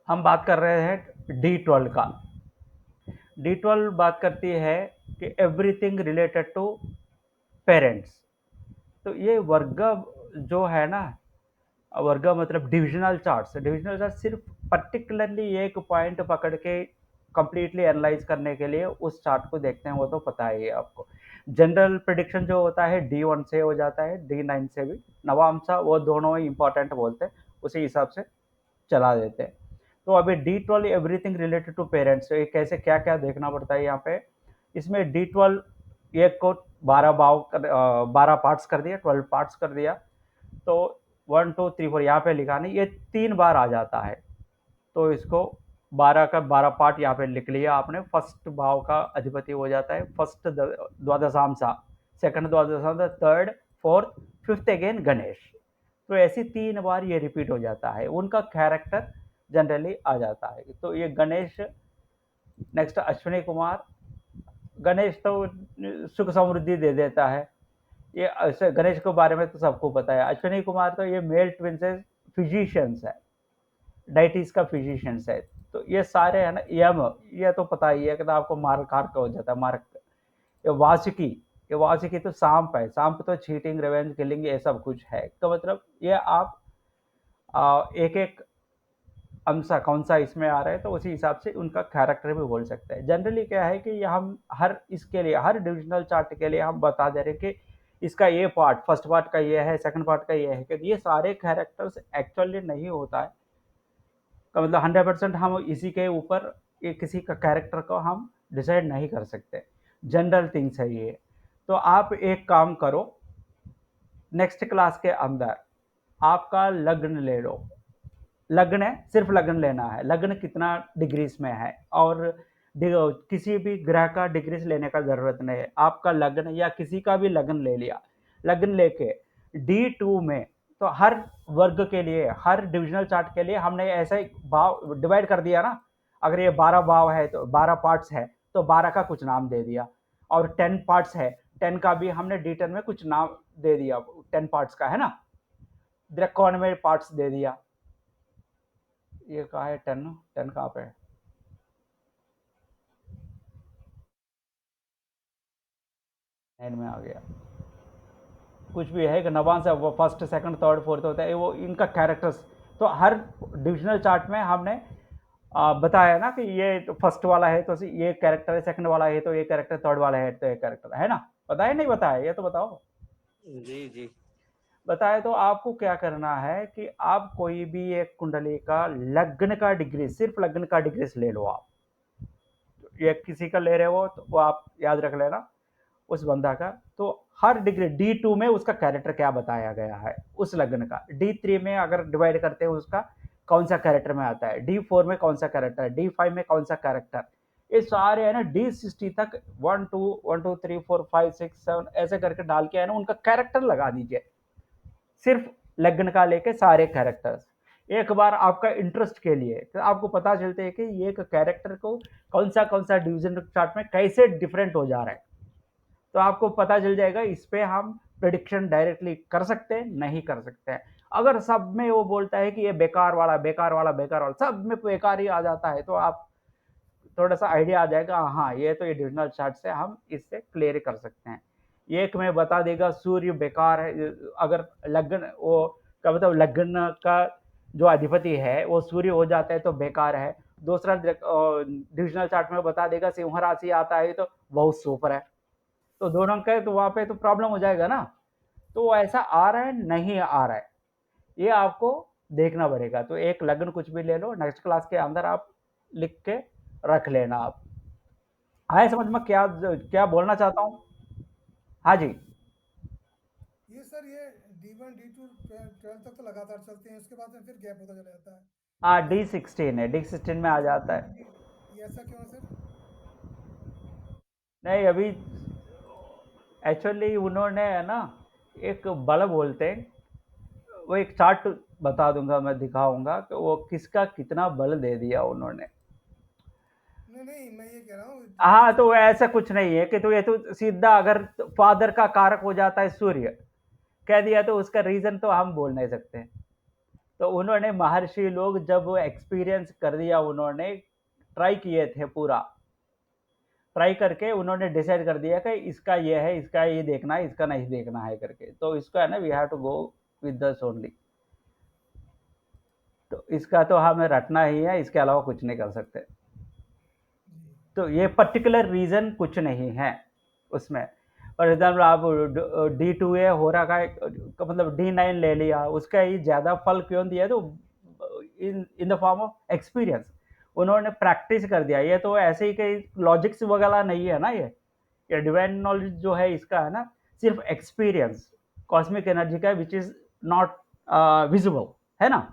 हम बात कर रहे हैं D12 का। D12 बात करती है कि एवरीथिंग रिलेटेड टू पेरेंट्स। तो ये वर्ग जो है ना, वर्ग मतलब डिविजनल चार्ट्स। डिविजनल चार्ट सिर्फ पर्टिकुलरली एक पॉइंट पकड़ के कंप्लीटली एनालाइज करने के लिए उस चार्ट को देखते हैं, वो तो पता ही है आपको। जनरल प्रिडिक्शन जो होता है D1 से हो जाता है, D9 से भी। नवांशा वो दोनों ही इंपॉर्टेंट बोलते हैं, उसी हिसाब से चला देते हैं। तो अभी D12 everything related to parents, ये कैसे क्या क्या देखना पड़ता है यहाँ पे। इसमें D12 एक को 12 पार्ट्स कर दिया, 12 पार्ट्स कर दिया। तो 1 2 3 4 यहाँ पे लिखा नहीं, ये 3 बार आ जाता है। तो इसको 12 का 12 पार्ट यहाँ पे लिख लिया आपने। फर्स्ट भाव का अधिपति हो जाता है फर्स्ट द्वादशांशा, सेकंड द्वादशांशा, third, fourth, fifth again Ganesh. तो ऐसे 3 बार ये रिपीट हो जाता है, उनका कैरेक्टर जनरली आ जाता है। तो ये गणेश, नेक्स्ट अश्विनी कुमार। गणेश तो सुख समृद्धि दे देता है, ये ऐसे गणेश के बारे में तो सबको पता है। अश्विनी कुमार तो ये मेल ट्विन से फिजिशियंस है, डाइटिस का फिजिशियंस है। तो ये सारे है ना, यम, ये तो पता ही है कि आपको मार्क कार का हो जाता है मार्क। ये वासुकी, ये वासुकी तो सांप है, सांप तो चीटिंग, रिवेंज, किलिंग, ये सब कुछ है। तो मतलब ये आप एक एक अंश कौन सा इसमें आ रहा है तो उसी हिसाब से उनका कैरेक्टर भी बोल सकते हैं। जनरली क्या है कि ये हम हर इसके लिए, हर डिविजनल चार्ट के लिए हम बता दे रहे हैं कि इसका ये पार्ट, फर्स्ट पार्ट का ये है, सेकंड पार्ट का ये है, कि ये सारे कैरेक्टर्स एक्चुअली नहीं होता है का मतलब 100% हम इसी के ऊपर ये किसी का कैरेक्टर को हम डिसाइड नहीं कर सकते। जनरल थिंग्स है ये। तो आप एक काम करो, नेक्स्ट क्लास के अंदर आपका लग्न ले लो। लग्न है, सिर्फ लग्न लेना है, लग्न कितना डिग्रीज में है, और किसी भी ग्रह का डिग्रीज लेने का जरूरत नहीं है। आपका लग्न या किसी का भी लग्न ले लिया, लग्न लेके D2 में, तो हर वर्ग के लिए, हर डिविजनल चार्ट के लिए हमने ऐसा ही भाव डिवाइड कर दिया ना। अगर ये 12 भाव है तो 12 पार्ट्स है, तो 12 का कुछ नाम दे दिया। और 10 पार्ट्स है, 10 का भी हमने D10 में कुछ नाम दे दिया, 10 पार्ट्स का है ना, द्रकोण में पार्ट्स दे दिया। ये कहा है 10, 10 कहाँ पे है? नाइन में आ गया। कुछ भी है कि नवांश है, वो फर्स्ट सेकंड थर्ड फोर्थ होता है, वो इनका कैरेक्टर्स। तो हर डिविजनल चार्ट में हमने बताया ना कि ये तो फर्स्ट वाला है तो ये कैरेक्टर है, सेकंड वाला है तो ये कैरेक्टर, थर्ड वाला है तो ये कैरेक्टर है ना। बताया नहीं बताया, ये तो बताओ। जी जी। बताया। तो आपको क्या करना है कि आप कोई भी एक कुंडली का लग्न का डिग्री, सिर्फ लग्न का डिग्री ले लो आप। ये किसी का ले रहे हो तो वो आप याद रख लेना उस बंदा का। तो हर डिग्री D2 में उसका कैरेक्टर क्या बताया गया है उस लग्न का, D3 में अगर डिवाइड करते हैं उसका कौन सा कैरेक्टर में आता है, D4 में कौन सा कैरेक्टर है, D5 में कौन सा कैरेक्टर। ये सारे है ना D60 तक 1 2 1 2 3 4 5 6 7 ऐसे करके डाल के है ना उनका कैरेक्टर लगा दीजिए। सिर्फ लग्न का लेके सारे कैरेक्टर्स एक बार आपका इंटरेस्ट के लिए, तो आपको पता चलते है कि ये कैरेक्टर को कौन सा डिवीजन चार्ट में कैसे डिफरेंट हो जा रहा है। तो आपको पता चल जाएगा। इस पे हम प्रिडिक्शन डायरेक्टली कर सकते हैं, नहीं कर सकते हैं। अगर सब में वो बोलता है कि ये बेकार वाला, बेकार वाला, बेकार वाला, सब में बेकार ही आ जाता है, तो आप थोड़ा सा आइडिया आ जाएगा, हाँ ये तो ये डिविजनल चार्ट से हम इससे क्लियर कर सकते हैं। एक में बता देगा सूर्य बेकार है, अगर लग्न वो क्या मतलब लग्न का जो अधिपति है वो सूर्य हो जाता है तो बेकार है। दूसरा डिविजनल चार्ट में बता देगा सिंह राशि आता है तो बहुत सुपर है। तो दोनों का तो वहाँ पे तो प्रॉब्लम हो जाएगा ना। तो वो ऐसा आ रहा है नहीं आ रहा है, ये आपको देखना पड़ेगा। तो एक लग्न कुछ भी ले लो, नेक्स्ट क्लास के अंदर आप लिख के रख लेना आप। आए समझ में क्या क्या बोलना चाहता हूँ। हाँ जी। ये सर ये D1 D2 12 तक तो लगातार चलते हैं, उसके बाद में फिर गैप होता चला जाता है। हाँ ये D16 है, D16 में आ जाता है। ये ऐसा क्यों है सर? नहीं अभी एक्चुअली उन्होंने है ना एक बल बोलते हैं, वो एक चार्ट बता दूंगा, मैं दिखाऊंगा कि वो किसका कितना बल दे दिया उन्होंने। नहीं नहीं, मैं ये कह रहा हूँ हाँ D16 तो में ऐसा कुछ नहीं है कि तो ये तो सीधा अगर फादर का कारक हो जाता है सूर्य कह दिया तो उसका रीजन तो हम बोल नहीं सकते। तो उन्होंने महर्षि लोग जब एक्सपीरियंस कर दिया, उन्होंने ट्राई किए थे पूरा, ट्राई करके उन्होंने डिसाइड कर दिया कि इसका ये है, इसका ये देखना है, इसका नहीं देखना है करके। तो इसका है ना, we have to go with this only. तो इसका तो हमें रटना ही है, इसके अलावा कुछ नहीं कर सकते। जी तो ये पर्टिकुलर रीज़न कुछ नहीं है उसमें। फॉर एग्ज़ाम्पल आप D2A हो रहा का मतलब D9 ले लिया, उसका ही ज़्यादा फल क्यों दिया? तो in in the form of experience, उन्होंने प्रैक्टिस कर दिया। ये तो ऐसे ही कहीं लॉजिक्स वगैरह नहीं है ना ये डिवाइन नॉलेज जो है इसका है ना, सिर्फ एक्सपीरियंस कॉस्मिक एनर्जी का, विच इज़ नॉट विजिबल, है ना?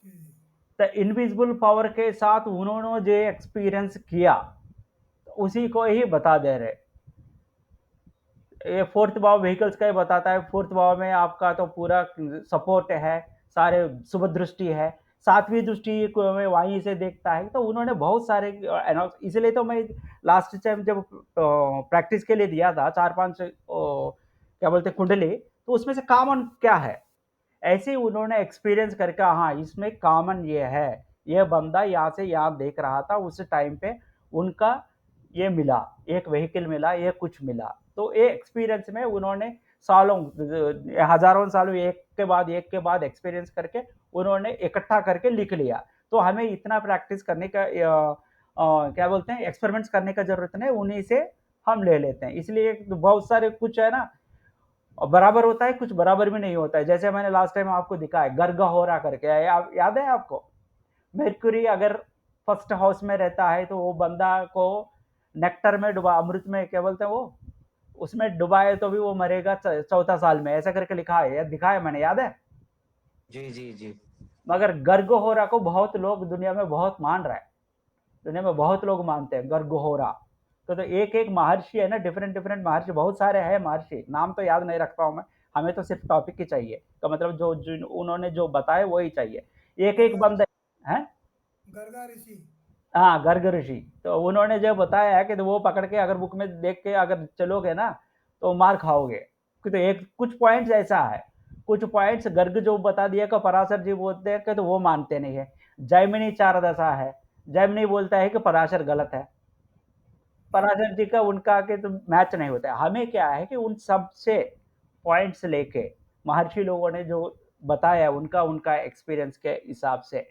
जी जी तो इनविजिबल पावर के साथ उन्होंने जो एक्सपीरियंस किया, उसी को ही बता दे रहे। ये फोर्थ भाव व्हीकल्स का ही बताता है। फोर्थ भाव में आपका तो पूरा सपोर्ट है, सारे शुभ दृष्टि है, सातवीं दृष्टि को में वहीं से देखता है। तो उन्होंने बहुत सारे इसलिए तो मैं लास्ट टाइम जब प्रैक्टिस के लिए दिया था 4-5 क्या बोलते कुंडली, तो उसमें से कॉमन क्या है, ऐसे ही उन्होंने एक्सपीरियंस करके, हाँ इसमें कॉमन ये है, ये बंदा यहाँ से यहाँ देख रहा था उस टाइम पे, उनका ये मिला, एक व्हीकल मिला, ये कुछ मिला। तो ये एक्सपीरियंस में उन्होंने सालों, हजारों सालों, एक के बाद एक्सपीरियंस करके उन्होंने इकट्ठा करके लिख लिया। तो हमें इतना प्रैक्टिस करने का क्या बोलते हैं, एक्सपेरिमेंट्स करने का जरूरत नहीं, उन्हीं से हम ले लेते हैं। इसलिए बहुत सारे कुछ है ना, और बराबर होता है, कुछ बराबर भी नहीं होता है। जैसे मैंने लास्ट टाइम आपको दिखाया गर्ग हो रहा करके, याद है आपको? मेर्क्यूरी अगर फर्स्ट हाउस में रहता है तो वो बंदा को नेक्टर में डुबा, अमृत में क्या बोलते हैं वो, उसमें डुबाए तो भी वो मरेगा 14 साल में, ऐसा करके लिखा है या दिखाया मैंने, याद है? जी जी जी। मगर गर्ग होरा को बहुत लोग दुनिया में बहुत मान रहा है, दुनिया में बहुत लोग मानते हैं गर्ग होरा। तो एक एक महर्षि है ना, डिफरेंट डिफरेंट महर्षि, बहुत सारे हैं महर्षि, नाम तो याद नहीं रखता हूँ मैं। हमें तो सिर्फ टॉपिक ही चाहिए, तो मतलब जो उन्होंने जो बताए वही चाहिए। एक एक गर्गा बंदे हैं। गर्गा ऋषि। हाँ, गर्ग ऋषि। तो उन्होंने जो बताया है कि तो वो पकड़ के अगर बुक में देख के अगर चलोगे ना, तो मार खाओगे। तो एक कुछ पॉइंट्स ऐसा है, कुछ पॉइंट्स गर्ग जो बता दिया कि पराशर जी बोलते हैं कि तो वो मानते नहीं है। जैमिनी चार दशा है, जैमिनी बोलता है कि पराशर गलत है, पराशर जी का उनका के तो मैच नहीं होता है। हमें क्या है कि उन सब से पॉइंट्स लेके महर्षि लोगों ने जो बताया, उनका उनका एक्सपीरियंस के हिसाब से,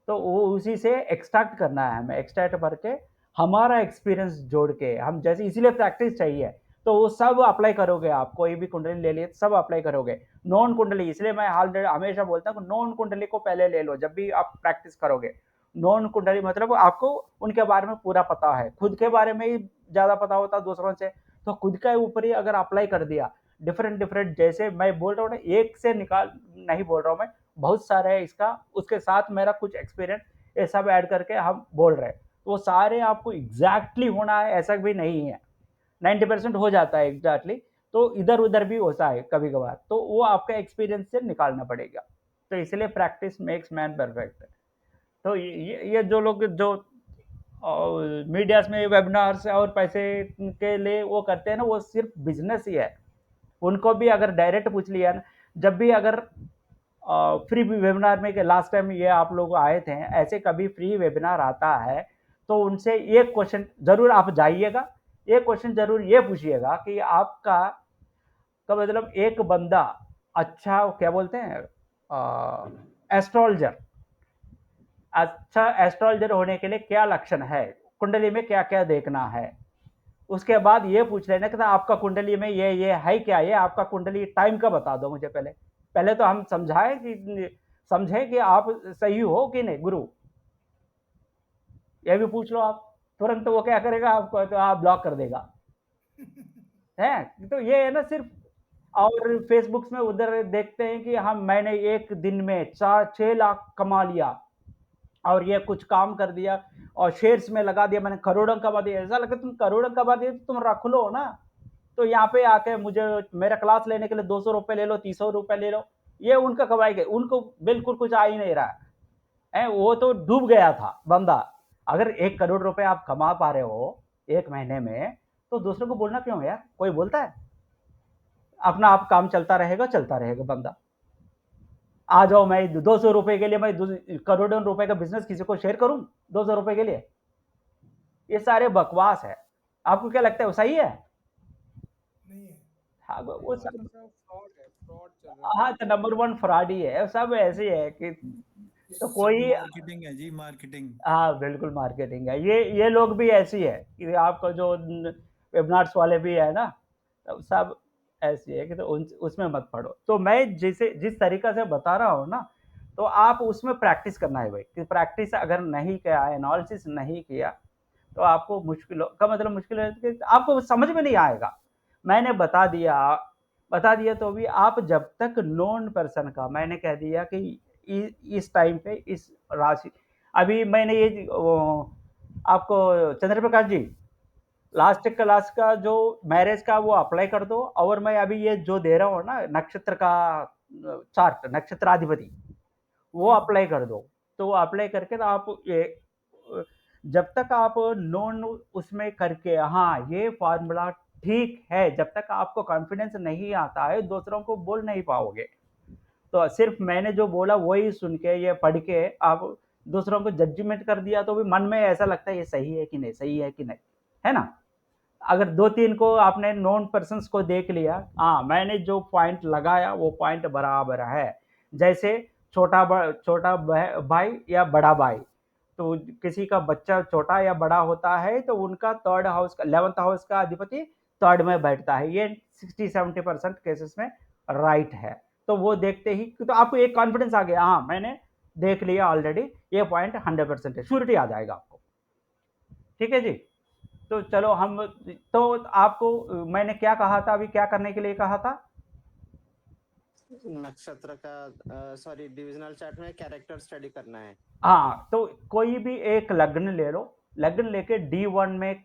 तो वो उसी से एक्सट्रैक्ट करना है हमें, एक्सट्रैक्ट करके हमारा एक्सपीरियंस जोड़ के हम, जैसे इसीलिए प्रैक्टिस चाहिए। तो वो सब अप्लाई करोगे आप, कोई भी कुंडली ले लिए सब अप्लाई करोगे। नॉन कुंडली, इसलिए मैं ऑलरेडी हमेशा बोलता हूँ नॉन कुंडली को पहले ले लो जब भी आप प्रैक्टिस करोगे। नॉन कुंडली मतलब आपको उनके बारे में पूरा पता है, खुद के बारे में ही ज़्यादा पता होता है दूसरों से, तो खुद के ऊपर ही अगर अप्लाई कर दिया, डिफरेंट डिफरेंट, जैसे मैं बोल रहा हूँ ना, एक से निकाल नहीं बोल रहा हूँ मैं, बहुत सारे है इसका, उसके साथ मेरा कुछ एक्सपीरियंस, ये सब ऐड करके हम बोल रहे हैं। तो वो सारे आपको एग्जैक्टली होना है ऐसा भी नहीं है, 90% हो जाता है एग्जैक्टली, तो इधर उधर भी होता है कभी कभार, तो वो आपका एक्सपीरियंस से निकालना पड़ेगा। तो इसलिए प्रैक्टिस मेक्स मैन परफेक्ट। तो ये जो लोग जो मीडियाज में वेबिनार्स और पैसे के लिए वो करते हैं ना, वो सिर्फ बिजनेस ही है। उनको भी अगर डायरेक्ट पूछ लिया ना, जब भी अगर फ्री वेबिनार में, लास्ट टाइम ये आप लोग आए थे, ऐसे कभी फ्री वेबिनार आता है तो उनसे एक क्वेश्चन जरूर आप जाइएगा, एक क्वेश्चन जरूर ये पूछिएगा कि आपका का मतलब एक बंदा अच्छा क्या बोलते हैं एस्ट्रोलॉजर, अच्छा एस्ट्रोलॉजर होने के लिए क्या लक्षण है, कुंडली में क्या क्या देखना है। उसके बाद ये पूछ लेना कि आपका कुंडली में ये है क्या, ये आपका कुंडली टाइम का बता दो मुझे पहले। पहले तो हम समझाए कि समझे कि आप सही हो कि नहीं गुरु, ये भी पूछ लो आप। तुरंत वो क्या करेगा, आपको तो आप ब्लॉक कर देगा, है। तो ये है ना सिर्फ, और फेसबुक में उधर देखते हैं कि हम मैंने एक दिन में 4-6 लाख कमा लिया, और ये कुछ काम कर दिया और शेयर्स में लगा दिया, मैंने करोड़ों कमा दिया। ऐसा लगे तुम करोड़ों कमा दिए तो तुम रख लो ना, तो यहाँ पे आके मुझे मेरा क्लास लेने के लिए 200 रुपए ले लो, 300 रुपए ले लो, ये उनका कमाई गए, उनको बिल्कुल कुछ आ ही नहीं रहा है। वो तो डूब गया था बंदा। अगर 1 करोड़ रुपए आप कमा पा रहे हो एक महीने में, तो दूसरों को बोलना क्यों है यार, कोई बोलता है? अपना आप काम चलता रहेगा बंदा। आ जाओ, मैं 200 रुपए के लिए मैं करोड़ों रुपए का बिजनेस किसी को शेयर करूं 200 रुपए के लिए? ये सारे बकवास है। आपको क्या लगता है वो सही है? नहीं है। हाँ, वो वहाँ सब। तो सब फ्रॉड है, फ्रॉड चल रहा है हाँ, बहुत तो ज्यादा। नंबर वन फ्रॉड ही है, सब ऐसे ही है कि तो सब कोई। मार्केटिंग है जी, मार्केटिंग। हाँ, बिल्कुल मार्केटिंग है। ये लोग भी ऐसी है कि आपको जो वेबनार्स वाले भी है ना, तो सब ऐसी है कि तो उसमें मत पढ़ो। तो मैं जिस तरीका से बता रहा हूँ ना, तो आप उसमें प्रैक्टिस करना है भाई। कि प्रैक्टिस अगर नहीं किया, एनालिसिस नहीं किया, तो आपको का मतलब मुश्किल है कि आपको समझ में नहीं आएगा। मैंने बता दिया तो भी आप जब तक नॉन पर्सन का, मैंने कह दिया कि इस टाइम पे इस राशि, अभी मैंने ये आपको चंद्रप्रकाश जी लास्ट क्लास का जो मैरिज का वो अप्लाई कर दो, और मैं अभी ये जो दे रहा हूँ ना नक्षत्र का चार्ट, नक्षत्राधिपति, वो अप्लाई कर दो। तो अप्लाई करके ना आप ये जब तक आप नॉन उसमें करके, हाँ ये फार्मूला ठीक है, जब तक आपको कॉन्फिडेंस नहीं आता है दूसरों को बोल नहीं पाओगे। तो सिर्फ मैंने जो बोला वही सुन के, ये पढ़ के आप दूसरों को जजमेंट कर दिया, तो भी मन में ऐसा लगता है ये सही है कि नहीं, सही है कि नहीं, है ना? अगर 2-3 को आपने नॉन पर्सन्स को देख लिया, हाँ मैंने जो पॉइंट लगाया वो पॉइंट बराबर है। जैसे छोटा भाई या बड़ा भाई, तो किसी का बच्चा छोटा या बड़ा होता है तो उनका 11th हाउस का अधिपति थर्ड में बैठता है। ये 60-70% केसेस में राइट है। तो वो देखते ही तो आपको एक कॉन्फिडेंस आ गया, हाँ मैंने देख लिया ऑलरेडी, ये पॉइंट 100% है, श्योरिटी आ जाएगा आपको। ठीक है जी। तो चलो हम, तो आपको मैंने क्या कहा था, अभी क्या करने के लिए कहा था? नक्षत्र का सॉरी डिविजनल चार्ट में कैरेक्टर स्टडी करना है। हाँ, तो कोई भी एक लग्न ले लो, लग्न लेके D1 में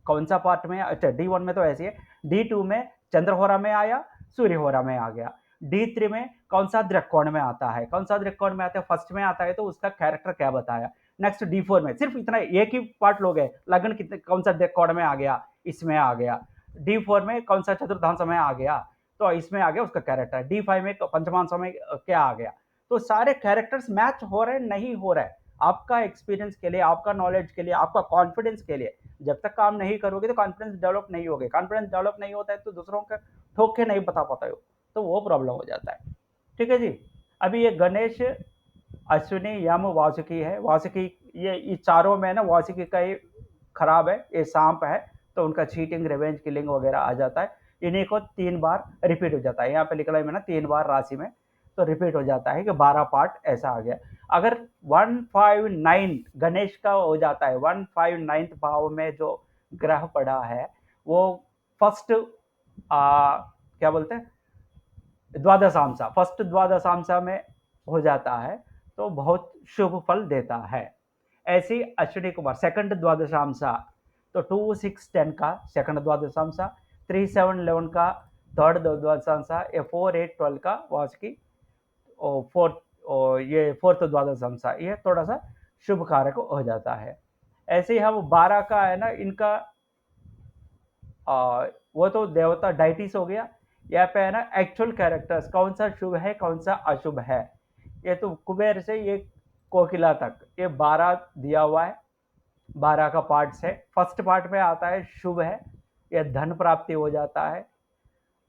कौन सा पार्ट में, अच्छा D1 में तो ऐसे है, D2 में चंद्रहोरा में आया, सूर्यहोरा में आ गया, D3 में कौन सा दृक्कोण में आता है, कौन सा दृक्कोण में आता है, फर्स्ट में आता है तो उसका कैरेक्टर क्या बताया। नेक्स्ट D4 में सिर्फ इतना एक ही पार्ट लोग है, लग्न कितने कौन सा दृक्कोण में आ गया, इसमें आ गया। D4 में कौन सा चतुर्थांश में आ गया, तो इसमें आ गया उसका कैरेक्टर। D5 में पंचमांश में क्या आ गया। तो सारे कैरेक्टर्स मैच हो रहे नहीं हो रहे, आपका एक्सपीरियंस के लिए, आपका नॉलेज के लिए, आपका कॉन्फिडेंस के लिए। जब तक काम नहीं करोगे तो कॉन्फिडेंस डेवलप नहीं होगे, कॉन्फिडेंस डेवलप नहीं होता है तो दूसरों का ठोक के नहीं बता पाते हो, तो वो प्रॉब्लम हो जाता है। ठीक है जी। अभी ये गणेश, अश्विनी, यम, वासुकी है। वासुकी ये चारों में ना वासुकी का ही खराब है, ये सांप है, तो उनका चीटिंग, रिवेंज, किलिंग वगैरह आ जाता है। इन्हीं को 3 बार रिपीट हो जाता है, यहाँ पे लिखा है मैंने 3 बार राशि में, तो रिपीट हो जाता है कि 12 पार्ट ऐसा आ गया। अगर 159 गणेश का हो जाता है, 159 भाव में जो ग्रह पड़ा है वो फर्स्ट क्या बोलते हैं द्वादशांशा, फर्स्ट द्वादशांशा में हो जाता है तो बहुत शुभ फल देता है। ऐसी अश्विनी कुमार सेकंड द्वादशांशा, तो 2, 6, 10 का सेकंड द्वादशांशा, 3, 7, 11 का थर्ड द्वादशांशा, 4, 8, 12 का वार्षिकी, और फोर्थ, और ये फोर्थ द्वादशांशा, ये थोड़ा सा शुभ कारक हो जाता है। ऐसे ही हम 12 का है ना, इनका वो तो देवता डाइटिस हो गया। यहाँ पे है ना एक्चुअल कैरेक्टर्स कौन सा शुभ है कौन सा अशुभ है, ये तो कुबेर से ये कोकिला तक ये 12 दिया हुआ है, 12 का पार्ट्स है। फर्स्ट पार्ट में आता है शुभ है, ये धन प्राप्ति हो जाता है।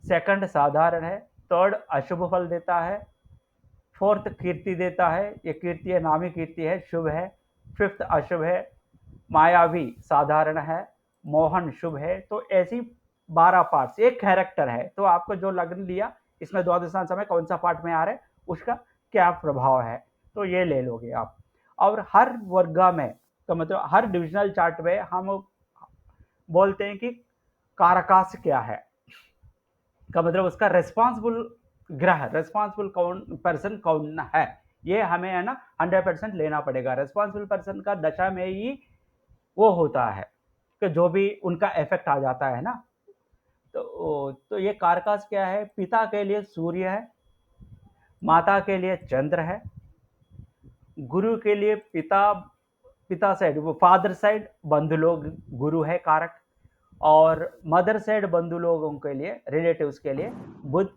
सेकंड साधारण है, थर्ड अशुभ फल देता है, फोर्थ कीर्ति देता है, ये कीर्ति है, नामी कीर्ति है, शुभ है। फिफ्थ अशुभ है, मायावी साधारण है, मोहन शुभ है। तो ऐसी 12 पार्ट्स, एक कैरेक्टर है, तो आपको जो लग्न लिया इसमें द्वादशांश में कौन सा पार्ट में आ रहा है उसका क्या प्रभाव है, तो ये ले लोगे आप। और हर वर्गा में, तो मतलब हर डिविजनल चार्ट में हम बोलते हैं कि कारकास क्या है, का मतलब उसका रेस्पॉन्सिबल ग्रह, रेस्पॉन्सिबल कौन पर्सन कौन है, ये हमें है ना 100% लेना पड़ेगा। रेस्पॉन्सिबल पर्सन का दशा में ही वो होता है कि जो भी उनका इफेक्ट आ जाता है ना। तो ये कारकास क्या है, पिता के लिए सूर्य है, माता के लिए चंद्र है, गुरु के लिए पिता साइड, वो फादर साइड बंधु लोग गुरु है कारक, और मदर साइड बंधु लोगों के लिए, रिलेटिव्स के लिए बुध,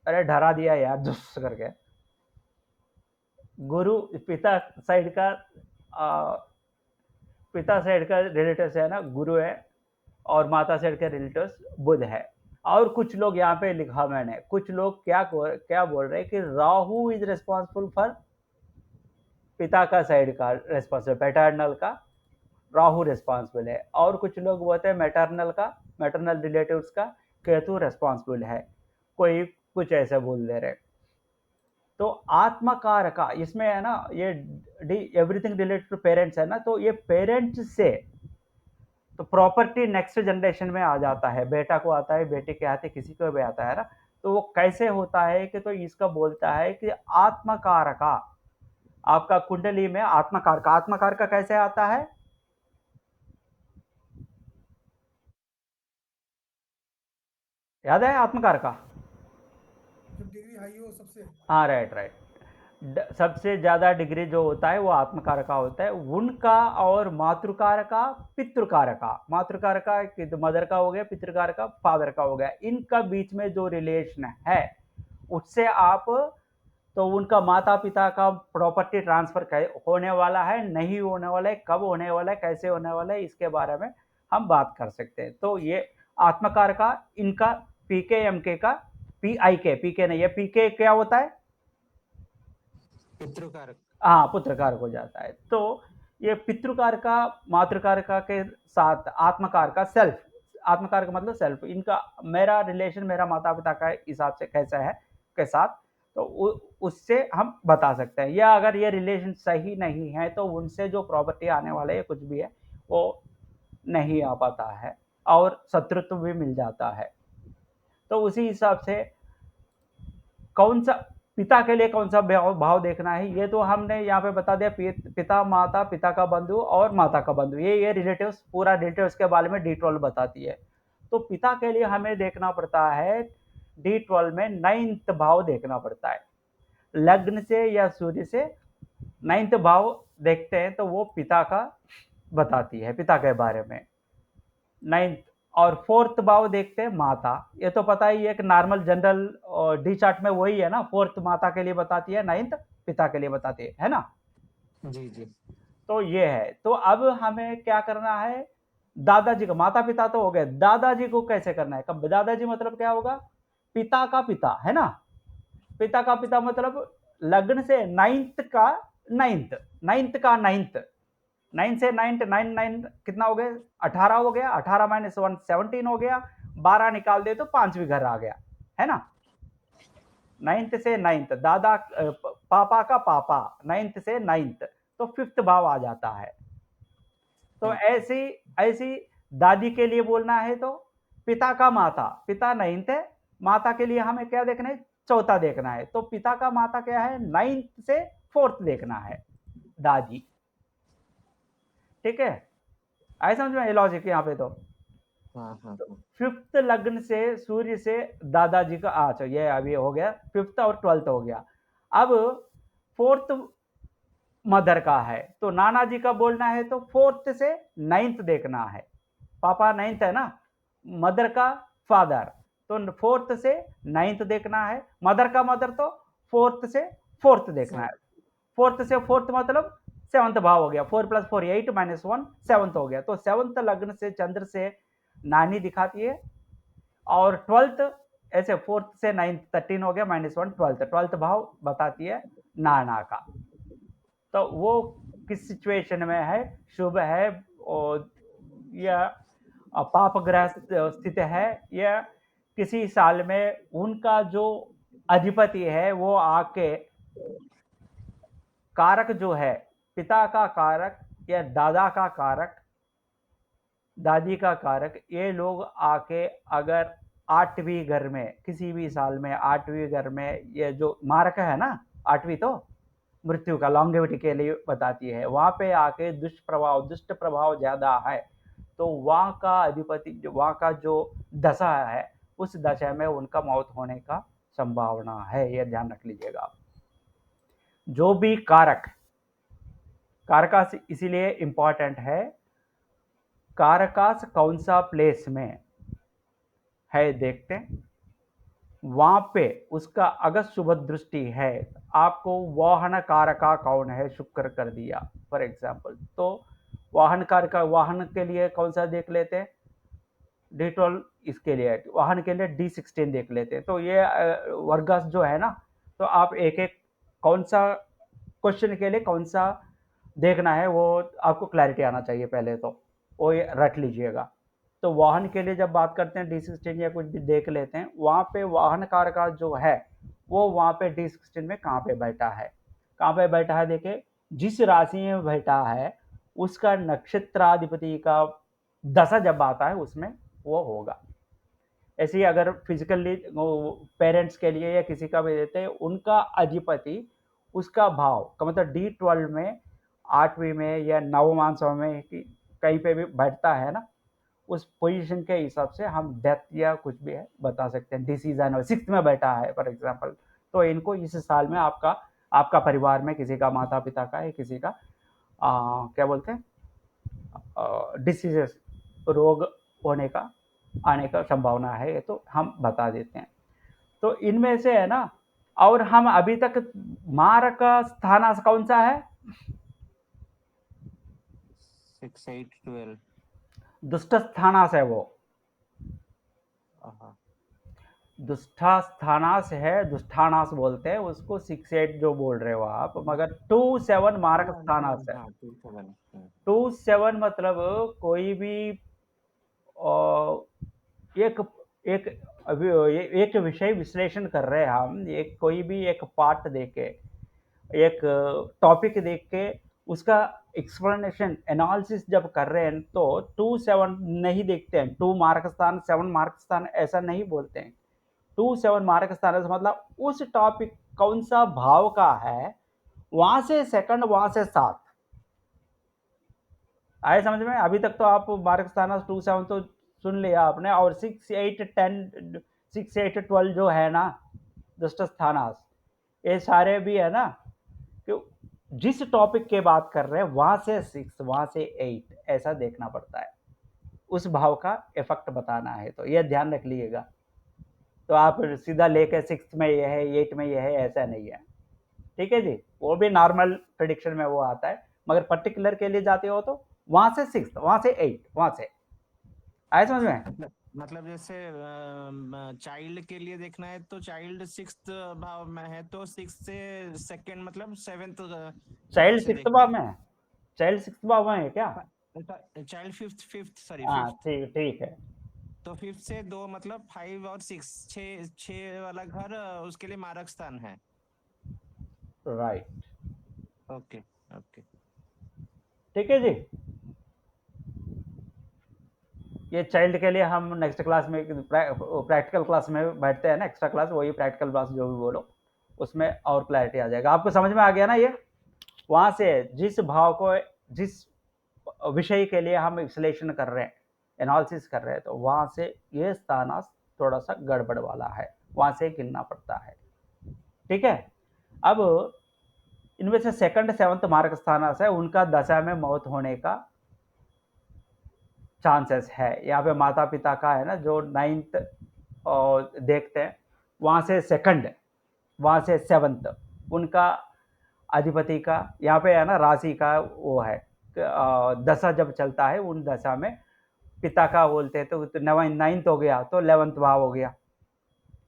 अरे डरा दिया यार जुस करके, गुरु पिता साइड का पिता साइड का रिलेटिव्स है ना गुरु है, और माता साइड के रिलेटिव्स बुध है। और कुछ लोग यहाँ पे लिखा मैंने, कुछ लोग क्या बोल रहे हैं कि राहु इज रिस्पॉन्सिबल फॉर पिता का साइड का रिस्पॉन्सिबल, पैटर्नल का राहु रिस्पॉन्सिबल है, और कुछ लोग बोलते हैं मैटरनल रिलेटिव्स का केतु रिस्पॉन्सिबल है, कोई कुछ ऐसे बोल दे रहे। तो आत्मकारका इसमें है ना, ये एवरीथिंग रिलेटेड टू पेरेंट्स है ना, तो ये पेरेंट्स से तो प्रॉपर्टी नेक्स्ट जनरेशन में आ जाता है, बेटा को आता है, बेटे के आते, किसी को भी आता है ना। तो वो कैसे होता है कि तो इसका बोलता है कि आत्मकारका, आपका कुंडली में आत्मकारका कैसे आता है? याद है आत्मकारका? जब डिग्री हाई हो सबसे। हाँ, राइट। सबसे ज्यादा डिग्री जो होता है वो आत्मकारका होता है उनका, और मातृकारका पितृकारका। मातृकारका मदर का हो गया, पितृकारका फादर का हो गया। इनका बीच में जो रिलेशन है उससे आप तो उनका माता पिता का प्रॉपर्टी ट्रांसफर होने वाला है, नहीं होने वाला है, कब होने वाला है, कैसे होने वाला है, इसके बारे में हम बात कर सकते हैं। तो ये आत्मकारका इनका पीके एमके का पीके नहीं है, पीके क्या होता है? पितृकारक। हाँ, पुत्रकारक हो जाता है। तो ये पितृकारका मातृकारका के साथ आत्मकारका सेल्फ, आत्मकारक मतलब सेल्फ, इनका मेरा रिलेशन मेरा माता पिता का हिसाब से कैसा है के साथ, तो उससे हम बता सकते हैं। या अगर ये रिलेशन सही नहीं है तो उनसे जो प्रॉपर्टी आने वाले है कुछ भी है वो नहीं आ पाता है, और शत्रुत्व भी मिल जाता है। तो उसी हिसाब से कौन सा पिता के लिए कौन सा भाव देखना है, ये तो हमने यहाँ पे बता दिया। पिता माता, पिता का बंधु और माता का बंधु, ये रिलेटिव्स, पूरा रिलेटिव्स के बारे में D12 बताती है। तो पिता के लिए हमें देखना पड़ता है D12 में 9th भाव देखना पड़ता है। लग्न से या सूर्य से 9th भाव देखते हैं तो वो पिता का बताती है, पिता के बारे में 9th। और 4th भाव देखते हैं माता, ये तो पता ही है, एक नॉर्मल जनरल डी चार्ट में वही है ना, 4th माता के लिए बताती है, 9th पिता के लिए बताती है ना। जी जी। तो ये है। तो अब हमें क्या करना है, दादाजी का, माता पिता तो हो गए, दादाजी को कैसे करना है? कब दादाजी मतलब क्या होगा? पिता का पिता है ना, पिता का पिता मतलब लग्न से 9th का 9th, 9th का 9th, 9 से 9 कितना हो गया? 18 हो गया, 18 माइनस 1 17 हो गया, 12 निकाल दे तो 5वीं घर आ गया, है ना। 9th से 9th दादा पापा का पापा, 9th से 9th तो 5th भाव आ जाता है। तो ऐसी ऐसी दादी के लिए बोलना है तो पिता का माता, पिता 9th है, माता के लिए हमें क्या देखना है? 4था देखना है। तो पिता का माता क्या है? 9th से 4th देखना है, दादी। ठीक है, आए समझ में लॉजिक यहाँ पे? तो हाँ। 5th लग्न से सूर्य से दादाजी का, अच्छा ये अभी हो गया 5th और 12th हो गया। अब 4th मदर का है तो नाना जी का बोलना है तो 4th से 9th देखना है। पापा 9th है ना, मदर का फादर, तो 4th से 9th देखना है। मदर का मदर तो 4th से 4th देखना है। 4th से 4th मतलब 7th भाव हो गया, 4 + 4 8 - 1 7th हो गया। तो 7th लग्न से चंद्र से नानी दिखाती है, और 12th ऐसे 4th से 9th 13 हो गया, -1 12th भाव बताती है नाना का। तो वो किस सिचुएशन में है, शुभ है और या पाप ग्रह स्थित है, या किसी साल में उनका जो अधिपति है वो आके कारक जो है, पिता का कारक या दादा का कारक, दादी का कारक, ये लोग आके अगर 8वीं घर में, किसी भी साल में 8वीं घर में, ये जो मारक है ना 8वीं, तो मृत्यु का लॉन्गेविटी के लिए बताती है, वहां पे आके दुष्ट प्रभाव ज्यादा है तो वहां का अधिपति, वहां का जो दशा है उस दशा में उनका मौत होने का संभावना है, यह ध्यान रख लीजिएगा। जो भी कारकास इसीलिए इंपॉर्टेंट है, कारकास कौन सा प्लेस में है देखते हैं। वहां पे उसका अगर शुभ दृष्टि है, आपको वाहन कारका कौन है, शुक्र कर दिया फॉर एग्जाम्पल, तो वाहन कारका, वाहन के लिए कौन सा देख लेते हैं, D12, इसके लिए वाहन के लिए D16 देख लेते हैं। तो ये वर्गस जो है ना, तो आप एक एक कौन सा क्वेश्चन के लिए कौन सा देखना है वो आपको क्लैरिटी आना चाहिए पहले, तो वो ये रट लीजिएगा। तो वाहन के लिए जब बात करते हैं D16 या कुछ भी देख लेते हैं, वहाँ पे वाहन कारक जो है वो वहाँ पे D16 में कहाँ पे बैठा है, कहाँ पे बैठा है, देखिए जिस राशि में बैठा है उसका नक्षत्राधिपति का दशा जब आता है उसमें वो होगा। ऐसे ही अगर फिजिकली पेरेंट्स के लिए या किसी का भी देते हैं, उनका अधिपति उसका भाव का मतलब D12 में 8वीं में या नवमांशों में कहीं पे भी बैठता है ना, उस पोजीशन के हिसाब से हम डेथ या कुछ भी है बता सकते हैं। डिसीजन और 6th में बैठा है फॉर एग्जांपल, तो इनको इस साल में आपका आपका परिवार में किसी का माता पिता का है, किसी का क्या बोलते हैं डिसीजेस, रोग होने का आने का संभावना है, ये तो हम बता देते हैं। तो इनमें से है ना, और हम अभी तक मारक स्थान कौन सा है, 6, 8, 12। दुष्ट स्थानास है वो, हाँ दुष्टा स्थानास है, दुष्टानास बोलते हैं उसको, 6-8 जो बोल रहे हो आप, मगर 2-7 मारक स्थानास है। 2-7। 2-7 मतलब कोई भी एक एक अभी एक विषय विश्लेषण कर रहे हैं हम, एक कोई भी एक पार्ट देख के, एक टॉपिक देख के उसका एक्सप्लेनेशन एनालिसिस जब कर रहे हैं, तो 2-7 नहीं देखते हैं, 2 मार्क स्थान 7 मार्क स्थान ऐसा नहीं बोलते हैं। 2-7 मार्क स्थान से मतलब उस टॉपिक कौन सा भाव का है, वहां से सेकंड, वहां से 7 आए समझ में। अभी तक तो आप मार्क स्थान 2-7 तो सुन लिया आपने, और 6-8-10 6-8-12 जो है ना दुष्ट स्थानास, ये सारे भी है ना कि जिस टॉपिक के बात कर रहे हैं वहां से 6 वहां से 8 ऐसा देखना पड़ता है, उस भाव का इफेक्ट बताना है, तो ये ध्यान रख लीजिएगा। तो आप सीधा लेके 6 में ये है 8 में ये है ऐसा नहीं है, ठीक है जी। वो भी नॉर्मल प्रिडिक्शन में वो आता है, मगर पर्टिकुलर के लिए जाते हो तो वहां से 6 वहां से 8 वहां से आए समझ में। मतलब जैसे चाइल्ड के लिए देखना है तो चाइल्ड 6th भाव में है तो 6 से सेकंड मतलब 7th भाव चाइल्ड से 6 देखना भाव में है, चाइल्ड 6 भाव में है क्या, है। चाइल्ड फिफ्थ सॉरी हाँ फिफ्थ। ठीक ठीक है। तो 5th से 2 मतलब 5 और 6, 6 वाला घर उसके लिए मारक स्थान है। Right, okay okay. ठीक है जी। ये चाइल्ड के लिए हम नेक्स्ट क्लास में प्रैक्टिकल क्लास में बैठते हैं ना, एक्स्ट्रा क्लास, वही प्रैक्टिकल क्लास जो भी बोलो उसमें और क्लैरिटी आ जाएगा। आपको समझ में आ गया ना ये, वहां से जिस भाव को, जिस विषय के लिए हम विश्लेषण कर रहे हैं, एनालिसिस कर रहे हैं, तो वहां से ये स्थान थोड़ा सा गड़बड़ वाला है, वहां से गिनना पड़ता है, ठीक है। अब इनमें से सेकंड 7th मार्क स्थान है, उनका दशा में मौत होने का चांसेस है। यहाँ पे माता पिता का है ना जो 9th और देखते हैं, वहां से सेकंड, वहां से 7th उनका अधिपति का, यहाँ पे है ना राशि का वो है, दशा जब चलता है उन दशा में पिता का बोलते हैं, तो 9th हो गया तो 11th भाव हो गया,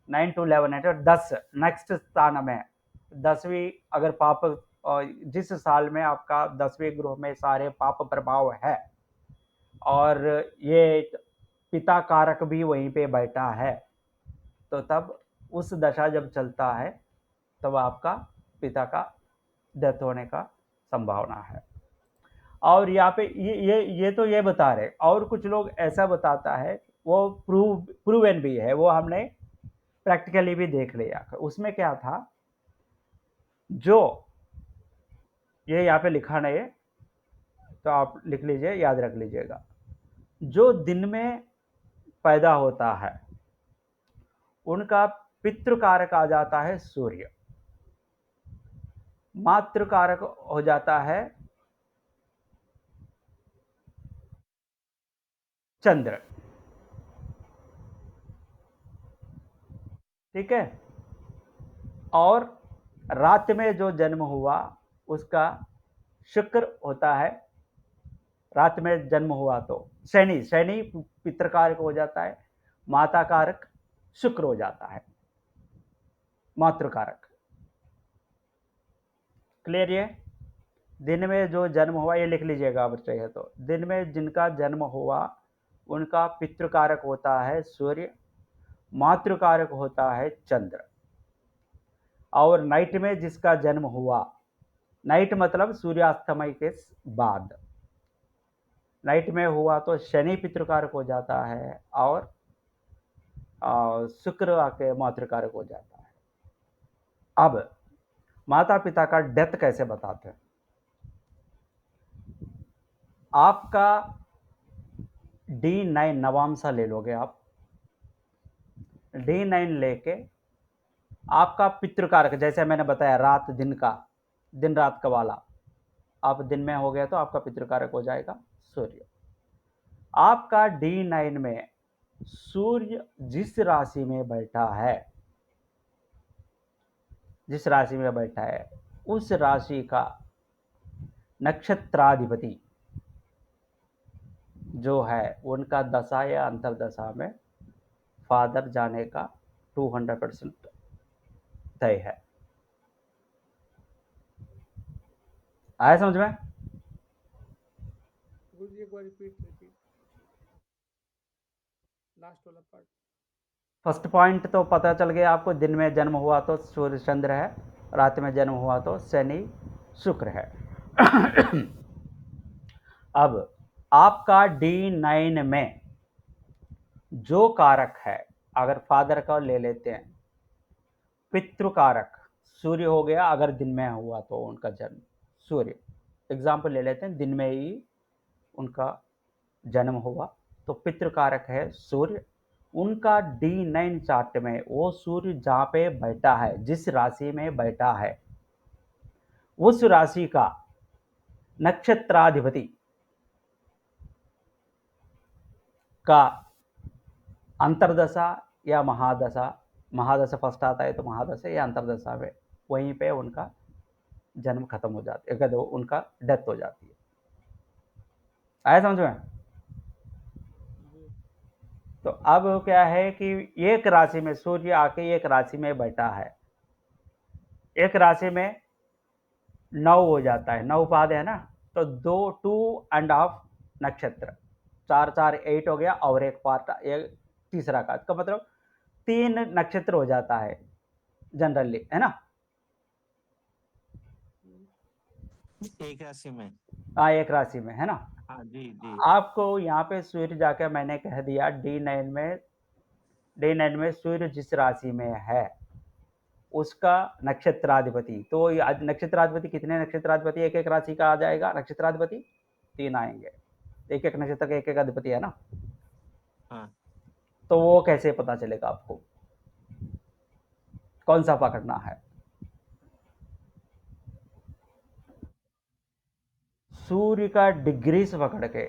9 to 11 है तो 10 नेक्स्ट स्थान में, 10वीं अगर पाप जिस साल में आपका 10वें गृह में सारे पाप प्रभाव है और ये पिता कारक भी वहीं पे बैठा है, तो तब उस दशा जब चलता है तब आपका पिता का डेथ होने का संभावना है। और यहाँ पे ये तो ये बता रहे, और कुछ लोग ऐसा बताता है, वो प्रूवन भी है, वो हमने प्रैक्टिकली भी देख लिया। उसमें क्या था, जो ये यहाँ पे लिखा नहीं है तो आप लिख लीजिए, याद रख लीजिएगा, जो दिन में पैदा होता है उनका पितृकारक आ जाता है सूर्य, मातृकारक हो जाता है चंद्र, ठीक है। और रात में जो जन्म हुआ उसका शुक्र होता है, रात में जन्म हुआ तो शनि, शनि पितृकारक हो जाता है, माता कारक शुक्र हो जाता है, मातृकारक। क्लियर ये? दिन में जो जन्म हुआ, ये लिख लीजिएगा अगर चाहिए तो, दिन में जिनका जन्म हुआ उनका पितृकारक होता है सूर्य, मातृकारक होता है चंद्र। और नाइट में जिसका जन्म हुआ, नाइट मतलब सूर्यास्तमय के बाद, नाइट में हुआ तो शनि पितृकारक हो जाता है और शुक्र आके मातृकारक हो जाता है। अब माता पिता का डेथ कैसे बताते हैं? आपका D9 नवांशा ले लोगे आप, D9 लेके आपका पितृकारक, जैसे मैंने बताया रात दिन का, दिन रात का वाला, आप दिन में हो गया तो आपका पितृकारक हो जाएगा सूर्य। आपका D9 में सूर्य जिस राशि में बैठा है, जिस राशि में बैठा है उस राशि का नक्षत्राधिपति जो है उनका दशा या अंतरदशा में फादर जाने का 200% तय है। आया समझ में? गुरुजी एक बार रिपीट लास्ट वाला पार्ट। फर्स्ट पॉइंट तो पता चल गया आपको, दिन में जन्म हुआ तो सूर्य चंद्र है, रात में जन्म हुआ तो शनि शुक्र है। अब आपका D9 में जो कारक है, अगर फादर का ले लेते हैं, पितृकारक सूर्य हो गया, अगर दिन में हुआ तो उनका जन्म सूर्य, एग्जाम्पल ले लेते हैं, दिन में ही उनका जन्म हुआ तो पितृकारक है सूर्य। उनका D9 चार्ट में वो सूर्य जहाँ पे बैठा है, जिस राशि में बैठा है, उस राशि का नक्षत्राधिपति का अंतरदशा या महादशा, महादशा फर्स्ट आता है तो महादशा या अंतरदशा में वहीं पे उनका जन्म खत्म हो जाता है, उनका डेथ हो जाती है। आया समझ में? तो अब क्या है कि एक राशि में सूर्य आके एक राशि में बैठा है, एक राशि में 9 हो जाता है, 9 पाद है ना, तो 2.5 नक्षत्र, 4 4 8 हो गया और एक पार्ट, एक तीसरा का, इसका मतलब 3 नक्षत्र हो जाता है जनरली, है ना? एक राशि में, हाँ, एक राशि में, है ना? हाँ जी जी। आपको यहाँ पे सूर्य जाकर मैंने कह दिया D9 में सूर्य जिस राशि में है उसका नक्षत्राधिपति, तो नक्षत्राधिपति कितने नक्षत्राधिपति एक एक राशि का आ जाएगा? नक्षत्राधिपति 3 आएंगे, एक एक नक्षत्र का एक एक अधिपति है ना। हाँ, तो वो कैसे पता चलेगा आपको, कौन सा पकड़ना है? सूर्य का डिग्री से पकड़ के,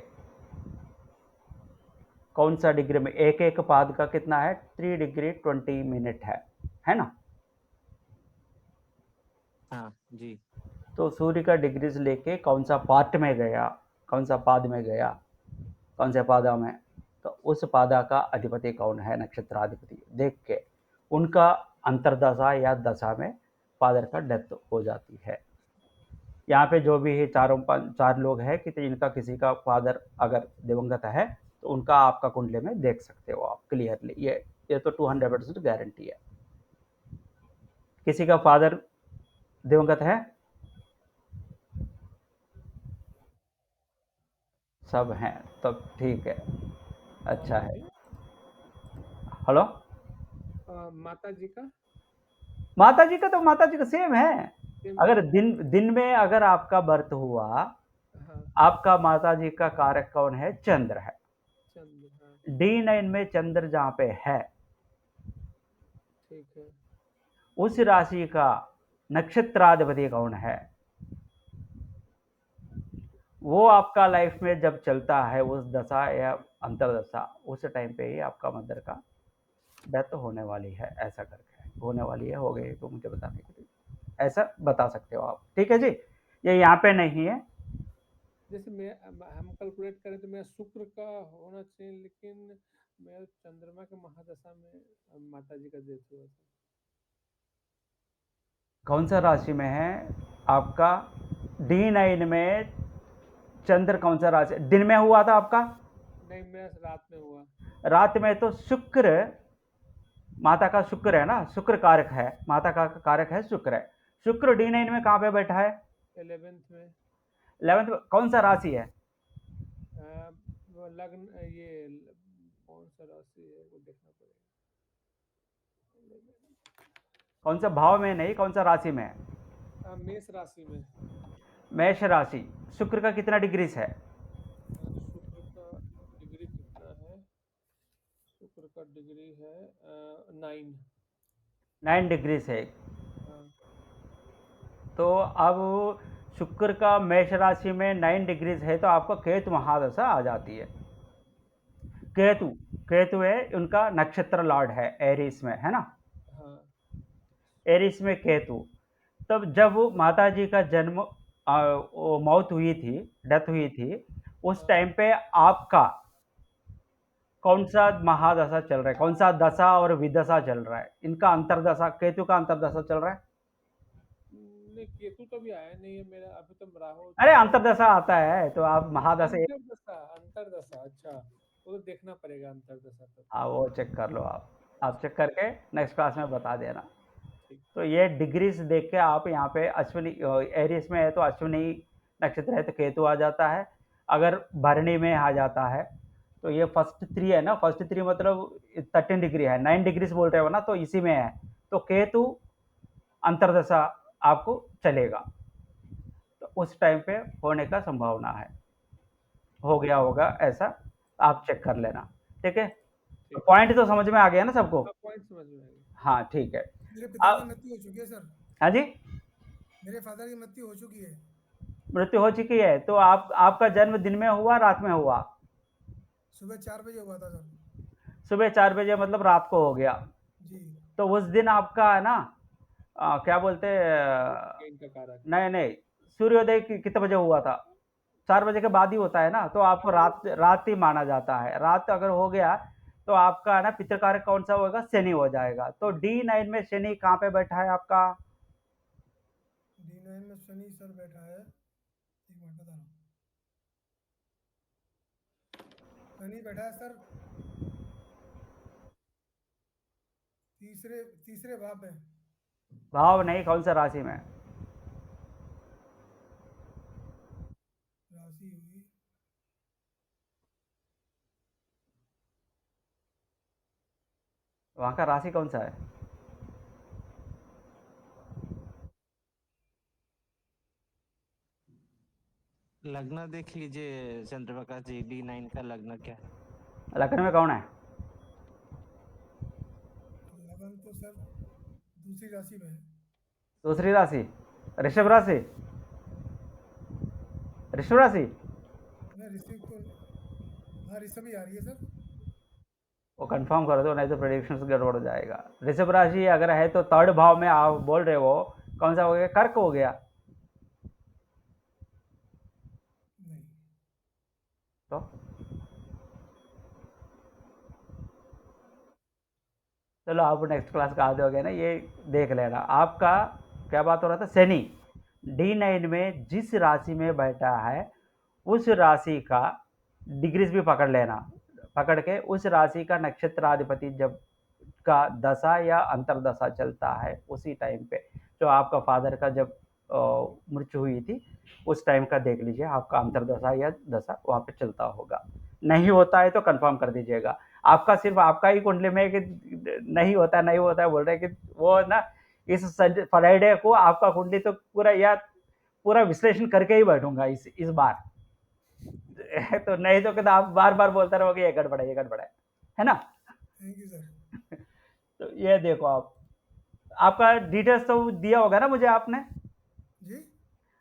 कौन सा डिग्री में, एक एक पाद का कितना है, 3 डिग्री 20 मिनट है ना? हाँ जी। तो सूर्य का डिग्री से लेके कौन सा पार्ट में गया, कौन सा पाद में गया, कौन से पादा में, तो उस पादा का अधिपति कौन है, नक्षत्राधिपति देख के उनका अंतरदशा या दशा में फादर का डेथ हो जाती है। यहाँ पे जो भी है चार लोग हैं कि इनका किसी का फादर अगर दिवंगत है तो उनका आपका कुंडली में देख सकते हो आप क्लियरली, ये तो 200% गारंटी है। किसी का फादर दिवंगत है? सब हैं, तब ठीक है, अच्छा है। हेलो, माता जी का माता जी का तो माता जी का सेम है। सेम अगर दिन में अगर आपका बर्थ हुआ, हाँ आपका माता जी का कारक कौन है? चंद्र है। चंद्र, हाँ D9 में चंद्र जहाँ पे है, ठीक है। उस राशि का नक्षत्राधिपति कौन है? वो आपका लाइफ में जब चलता है उस दशा या अंतरदशा, उस टाइम पे ही आपका मदर का डेथ होने वाली है, ऐसा करके। होने वाली है, हो गई तो मुझे बताने के लिए ऐसा बता सकते हो आप, ठीक है जी। ये यहाँ पे नहीं है। जैसे मैं हम कैलकुलेट करें तो मेरा शुक्र का होना चाहिए, लेकिन मेरा चंद्रमा के महादशा में माता जी का डेथ हुआ था। कौन सा राशि में है आपका? D9 में चंद्र कौन सा राशि दिन में हुआ था आपका? नहीं, मेरा रात में हुआ। रात में तो शुक्र, माता का शुक्र है ना, शुक्र कारक है, माता का कारक है शुक्र है। शुक्र D9 में कहाँ पे बैठा है? 11th में 11th में कौन सा राशि है? वो लग्न, कौन सा राशि है वो देखना पड़ेगा। कौन सा भाव में नहीं, कौन सा राशि में है? मेष राशि में। मेष राशि। शुक्र का कितना डिग्रीज है? शुक्र का डिग्री कितना है? शुक्र का डिग्री है 9। 9 डिग्रीज है। हाँ, तो अब शुक्र का मेष राशि में 9 डिग्रीज है तो आपको केतु महादशा आ जाती है। केतु, केतु है उनका नक्षत्र लॉर्ड है एरीस में, है ना। हाँ, एरीस में केतु। तब जब माता जी का जन्म वो मौत हुई थी, डेथ हुई थी, उस हाँ। टाइम पे आपका कौन सा महादशा चल रहा है, कौन सा दशा और विदशा चल रहा है? इनका अंतरदशा, केतु का अंतरदशा चल रहा है। नहीं, केतु तो भी आया नहीं है मेरा, अभी तो राहु अरे अंतरदशा आता है तो आप महादशा अंतरदशा। अंतरदशा, अच्छा, वो तो देखना पड़ेगा अंतरदशा तो। वो चेक कर लो आप चेक करके नेक्स्ट क्लास में बता देना। ठीक। तो ये डिग्रीज देख के आप यहाँ पे अश्विनी एरिस में है तो अश्विनी नक्षत्र है तो केतु आ जाता है। अगर भरणी में आ जाता है तो ये फर्स्ट 3 है ना, फर्स्ट 3 मतलब 13 डिग्री है, 9 डिग्रीज बोल रहे हो ना, तो इसी में है तो केतु अंतरदशा आपको चलेगा, तो उस टाइम पे होने का संभावना है, हो गया होगा ऐसा, आप चेक कर लेना, ठीक है। ठीक। पॉइंट तो समझ में आ गया ना सबको? पॉइंट समझ में आ गया। हाँ ठीक है। मेरे पिता की अब मृत्यु हो चुकी है सर। हाँ जी, मेरे फादर की मृत्यु हो चुकी है। मृत्यु हो चुकी है तो आपका जन्म दिन में हुआ रात में हुआ? सुबह 4 बजे हुआ था सर। सुबह 4 बजे मतलब रात को हो गया। जी। तो उस दिन आपका है ना क्या बोलते इनका कारक नहीं नहीं, सूर्योदय कितने बजे हुआ था? 4 बजे के बाद ही होता है ना, तो आपको रात ही माना जाता है। रात अगर हो गया तो आपका है ना पितृकारक कौन सा होगा? शनि हो जाएगा। तो D9 में शनि कहाँ पे बैठा है आपका? D9 में शनि सर बैठा है, एक मिनट बता रहा हूँ। शनि बैठा है सर तीसरे भाव में। भाव नहीं, कौन सा राशि में? राशि हुई वहाँ का राशि कौन सा है? लग्न देख लीजिए चंद्रप्रकाश जी, D9 का लग्न क्या है? लग्न में कौन है? लगन तो सर दूसरी राशि में है। दूसरी राशि ऋषभ राशि। ऋषभ राशि मैं ऋषभ को, हाँ ऋषभ ही आ रही है सर। वो कंफर्म कर दो, नहीं तो प्रेडिक्शंस गड़बड़ हो जाएगा। ऋषभ राशि अगर है तो 3rd भाव में आप बोल रहे हो, कौन सा हो गया? कर्क हो गया। नहीं, तो चलो आप नेक्स्ट क्लास का आ जाओगे ना, ये देख लेना। आपका क्या बात हो रहा था? शनि D9 में जिस राशि में बैठा है उस राशि का डिग्रीज भी पकड़ लेना, पकड़ के उस राशि का नक्षत्राधिपति जब का दशा या अंतरदशा चलता है उसी टाइम पे, जो आपका फादर का जब मृत्यु हुई थी उस टाइम का देख लीजिए, आपका अंतरदशा या दशा वहाँ पे चलता होगा। नहीं होता है तो कंफर्म कर दीजिएगा। आपका सिर्फ आपका ही कुंडली में कि नहीं होता है बोल रहे हैं कि वो ना इस फ्राइडे को आपका कुंडली तो पूरा विश्लेषण करके ही बैठूंगा इस बार तो नहीं तो कहता आप बार बार बोलते रहोगे ये गड़बड़ है ना। Thank you sir. तो ये देखो आपका डिटेल्स तो दिया होगा ना मुझे आपने? जी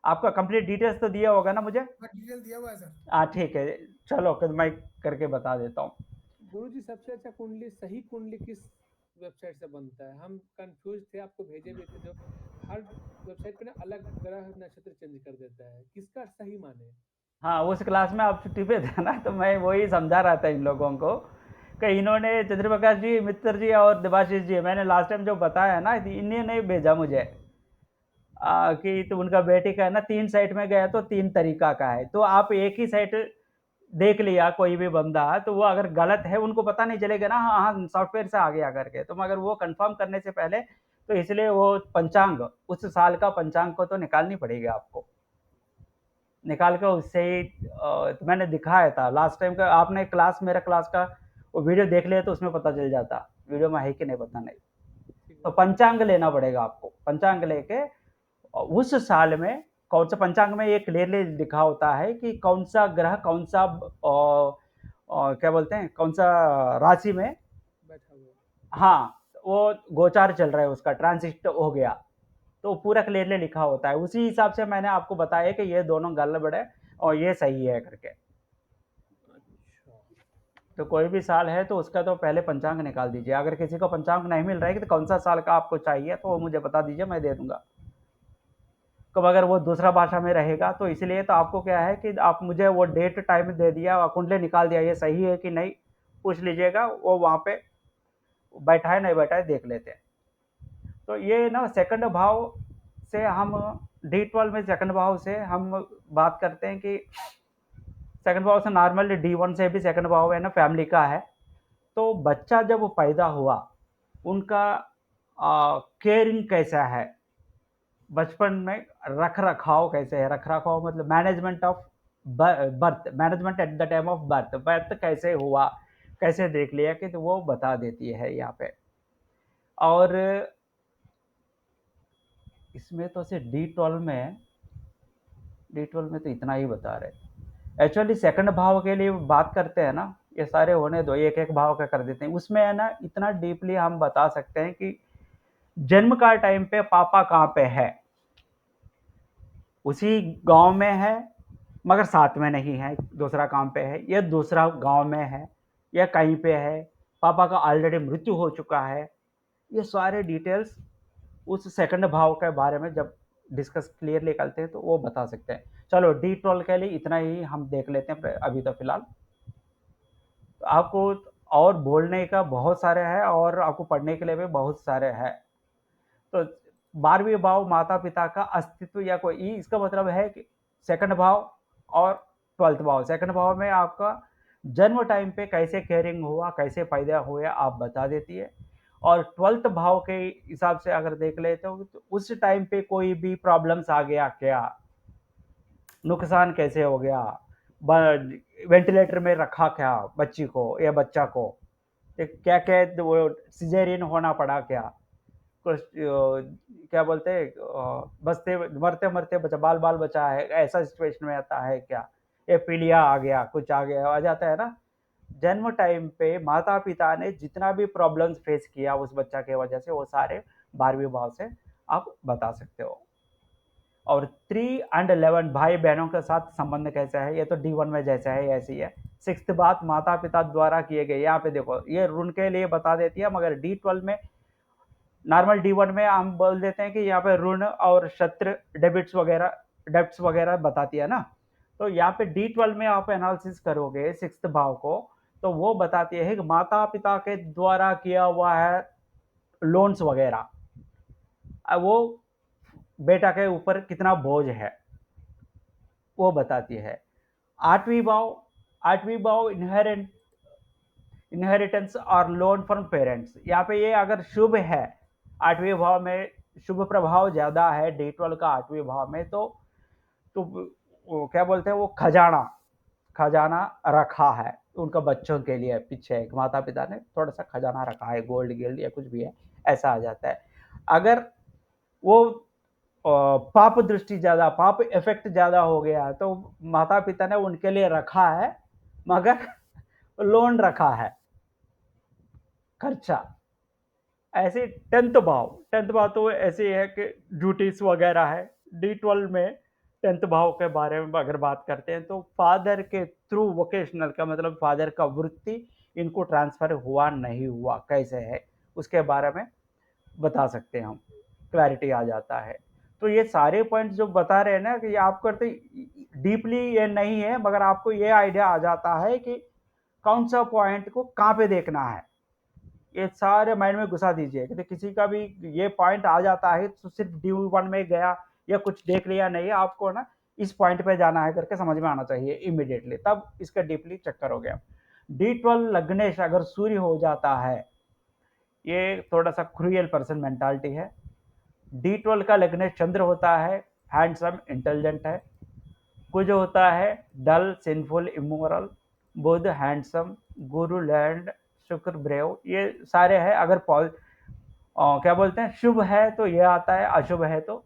आपका कंप्लीट डिटेल्स तो दिया होगा ना मुझे? हाँ, डिटेल दिया हुआ है सर। हाँ ठीक है, चलो मैं करके बता देता हूँ। गुरुजी, सबसे अच्छा कुंडली, सही कुंडली किस वेबसाइट से बनता है। हम कंफ्यूज थे, आपको भेजे भी थे। जो हर वेबसाइट पे ना अलग ग्रह नक्षत्र चेंज कर देता है, किसका सही माने? हाँ, उस क्लास में आप छुट्टी पे थे ना, तो मैं वही समझा रहा था इन लोगों को कि इन्होंने चंद्रप्रकाश जी, मित्र जी और देवाशीष जी, मैंने लास्ट टाइम जो बताया ना, इन्होंने भेजा मुझे कि तो उनका बेटी का है ना 3 साइट में गया तो 3 तरीका का है। तो आप एक ही साइट देख लिया कोई भी बंदा, तो वो अगर गलत है उनको पता नहीं चलेगा ना, हाँ, हाँ, सॉफ्टवेयर से आ गया करके। तो मगर वो कन्फर्म करने से पहले तो इसलिए वो पंचांग, उस साल का पंचांग को तो निकालनी पड़ेगी आपको। निकाल के उससे ही तो मैंने दिखाया था लास्ट टाइम का, आपने क्लास, मेरा क्लास का वो वीडियो देख लिया तो उसमें पता चल जाता, वीडियो में है कि नहीं पता नहीं। ठीक तो है। पंचांग लेना पड़ेगा आपको, पंचांग लेके उस साल में कौन सा, पंचांग में ये क्लियरली लिखा होता है कि कौन सा ग्रह कौन सा क्या बोलते हैं, कौन सा राशि में, बैठा हुआ है। हाँ, वो गोचार चल रहा है, उसका ट्रांसिट हो गया, तो पूरा क्लियरली लिखा होता है। उसी हिसाब से मैंने आपको बताया कि ये दोनों गड़बड़ है और ये सही है करके। अच्छा, तो कोई भी साल है तो उसका तो पहले पंचांग निकाल दीजिए। अगर किसी को पंचांग नहीं मिल रहा है कि तो कौन सा साल का आपको चाहिए तो वो मुझे बता दीजिए, मैं दे दूंगा। तो अगर वो दूसरा भाषा में रहेगा तो इसलिए तो आपको क्या है कि आप मुझे वो डेट टाइम दे दिया और कुंडली निकाल दिया, ये सही है कि नहीं पूछ लीजिएगा, वो वहाँ पे बैठा है नहीं बैठा है देख लेते हैं। तो ये ना सेकंड भाव से हम D12 में सेकंड भाव से हम बात करते हैं कि सेकंड भाव से नॉर्मली D1 से भी सेकंड भाव है ना फैमिली का है। तो बच्चा जब पैदा हुआ उनका केयरिंग कैसा है, बचपन में रख रखाव कैसे है, रख रखाव मतलब management of birth, management at the time of birth, birth कैसे हुआ, कैसे देख लिया कि तो वो बता देती है यहाँ पे। और इसमें तो सिर्फ D12 में तो इतना ही बता रहे। एक्चुअली सेकंड भाव के लिए बात करते हैं ना, ये सारे होने दो, एक एक भाव का कर देते हैं। उसमें है ना इतना डीपली हम बता सकते हैं कि जन्म का टाइम पे पापा कहाँ पे है, उसी गांव में है मगर साथ में नहीं है, दूसरा काम पे है, या दूसरा गांव में है, या कहीं पे है, पापा का ऑलरेडी मृत्यु हो चुका है। ये सारे डिटेल्स उस सेकंड भाव के बारे में जब डिस्कस क्लियरली करते हैं तो वो बता सकते हैं। चलो D12 के लिए इतना ही हम देख लेते हैं अभी तो फिलहाल। तो आपको और बोलने का बहुत सारे हैं और आपको पढ़ने के लिए भी बहुत सारे हैं। तो 12वीं भाव माता पिता का अस्तित्व या कोई इसका मतलब है कि सेकंड भाव और 12th भाव, सेकंड भाव में आपका जन्म टाइम पे कैसे केयरिंग हुआ, कैसे पैदा हुए आप बता देती है। और 12th भाव के हिसाब से अगर देख लेते हो तो उस टाइम पे कोई भी प्रॉब्लम्स आ गया क्या, नुकसान कैसे हो गया, वेंटिलेटर में रखा क्या बच्ची को या बच्चा को, क्या क्या वो सिजेरियन होना पड़ा क्या, कुछ क्या बोलते हैं बचते मरते मरते बचा बाल बाल बचा है, ऐसा सिचुएशन में आता है क्या, ये पीलिया आ गया, कुछ आ गया, आ जाता है ना। जन्म टाइम पे माता पिता ने जितना भी प्रॉब्लम्स फेस किया उस बच्चा के वजह से वो सारे 12वीं भाव से आप बता सकते हो। और 3 एंड 11 भाई बहनों के साथ संबंध कैसा है, ये तो D1 में जैसा है ऐसी ही है। 6th बात माता पिता द्वारा किए गए, यहाँ पे देखो ये ऋण के लिए बता देती है, मगर D12 में नॉर्मल D1 में हम बोल देते हैं कि यहाँ पे ऋण और शत्रु डेब्ट्स वगैरह बताती है ना। तो यहाँ पे D12 में आप एनालिसिस करोगे 6th भाव को, तो वो बताती है कि माता पिता के द्वारा किया हुआ है लोन्स वगैरह, वो बेटा के ऊपर कितना बोझ है वो बताती है। 8वीं भाव इनहेरिटेंस और लोन फ्रॉम पेरेंट्स, यहाँ पे ये अगर शुभ है 8वीं भाव में, शुभ प्रभाव ज्यादा है D12 का 8वीं भाव में, तो वो क्या बोलते हैं, वो खजाना खजाना रखा है उनका बच्चों के लिए, पीछे एक माता पिता ने थोड़ा सा खजाना रखा है, गोल्ड गिल्ड या कुछ भी है, ऐसा आ जाता है। अगर वो पाप दृष्टि ज्यादा, पाप इफेक्ट ज्यादा हो गया तो माता पिता ने उनके लिए रखा है मगर लोन रखा है, खर्चा। ऐसे 10th भाव तो ऐसे है कि ड्यूटीज वगैरह है। D12 में 10th भाव के बारे में अगर बात करते हैं तो फादर के थ्रू वोकेशनल का मतलब फादर का वृत्ति इनको ट्रांसफर हुआ नहीं हुआ कैसे है उसके बारे में बता सकते हैं हम, क्लैरिटी आ जाता है। तो ये सारे पॉइंट्स जो बता रहे हैं ना कि ये आप करते डीपली ये नहीं है, मगर आपको ये आइडिया आ जाता है कि कौन सा पॉइंट को कहाँ पे देखना है, ये सारे माइंड में घुसा दीजिए कि किसी का भी ये पॉइंट आ जाता है तो सिर्फ D1 में गया या कुछ देख लिया नहीं, आपको ना इस पॉइंट पे जाना है करके समझ में आना चाहिए इमीडिएटली, तब इसका डीपली चक्कर हो गया। D12 लग्नेश अगर सूर्य हो जाता है, ये थोड़ा सा क्रूएल पर्सन मेंटालिटी है। D12 का लग्नेश चंद्र होता है, हैंडसम इंटेलिजेंट है। कुछ होता है डल सिंफुल इमोरल, बुध हैंडसम, गुरु लैंड, शुक्र ब्रेव, ये सारे हैं। अगर क्या बोलते हैं शुभ है तो ये आता है, अशुभ है तो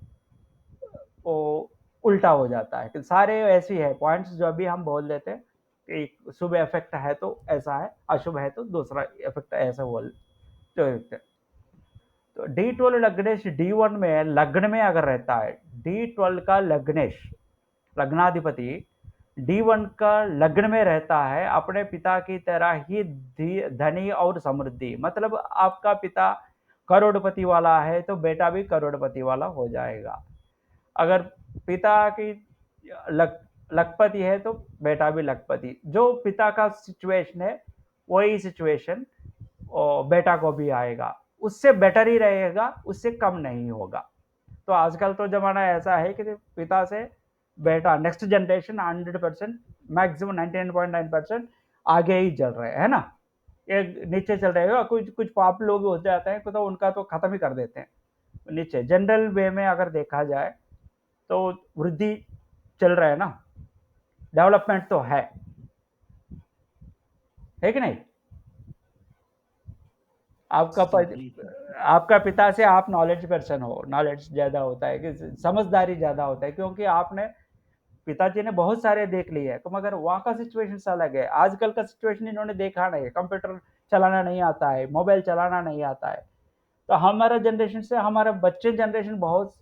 वो उल्टा हो जाता है। कि सारे ऐसे ही है पॉइंट्स जो अभी हम बोल देते हैं कि शुभ इफेक्ट है तो ऐसा है, अशुभ है तो दूसरा इफेक्ट ऐसा बोल जो तो D12 लग्नेश D1 में लग्न में अगर रहता है, D12 का लग्नेश लग्नाधिपति D1 का लग्न में रहता है, अपने पिता की तरह ही धनी और समृद्धि, मतलब आपका पिता करोड़पति वाला है तो बेटा भी करोड़पति वाला हो जाएगा। अगर पिता की लखपति है तो बेटा भी लखपति, जो पिता का सिचुएशन है वही सिचुएशन बेटा को भी आएगा, उससे बेटर ही रहेगा, उससे कम नहीं होगा। तो आजकल तो जमाना ऐसा है कि पिता से बेटा नेक्स्ट जनरेशन 100% मैक्सिमम 99.9% आगे ही चल रहे हैं ना, ये नीचे चल रहे हैं। कुछ कुछ पाप लोग हो जाते हैं तो उनका तो खत्म ही कर देते हैं नीचे। जनरल वे में अगर देखा जाए तो वृद्धि चल रहा है ना, डेवलपमेंट तो है कि नहीं। आपका पिता से आप नॉलेज पर्सन हो, नॉलेज ज्यादा होता है कि समझदारी ज्यादा होता है, क्योंकि आपने पिताजी ने बहुत सारे देख लिए है, तो मगर वहाँ का सिचुएशन अलग है। आजकल का सिचुएशन इन्होंने देखा नहीं है, कंप्यूटर चलाना नहीं आता है, मोबाइल चलाना नहीं आता है। तो हमारा जनरेशन से हमारा बच्चे जनरेशन बहुत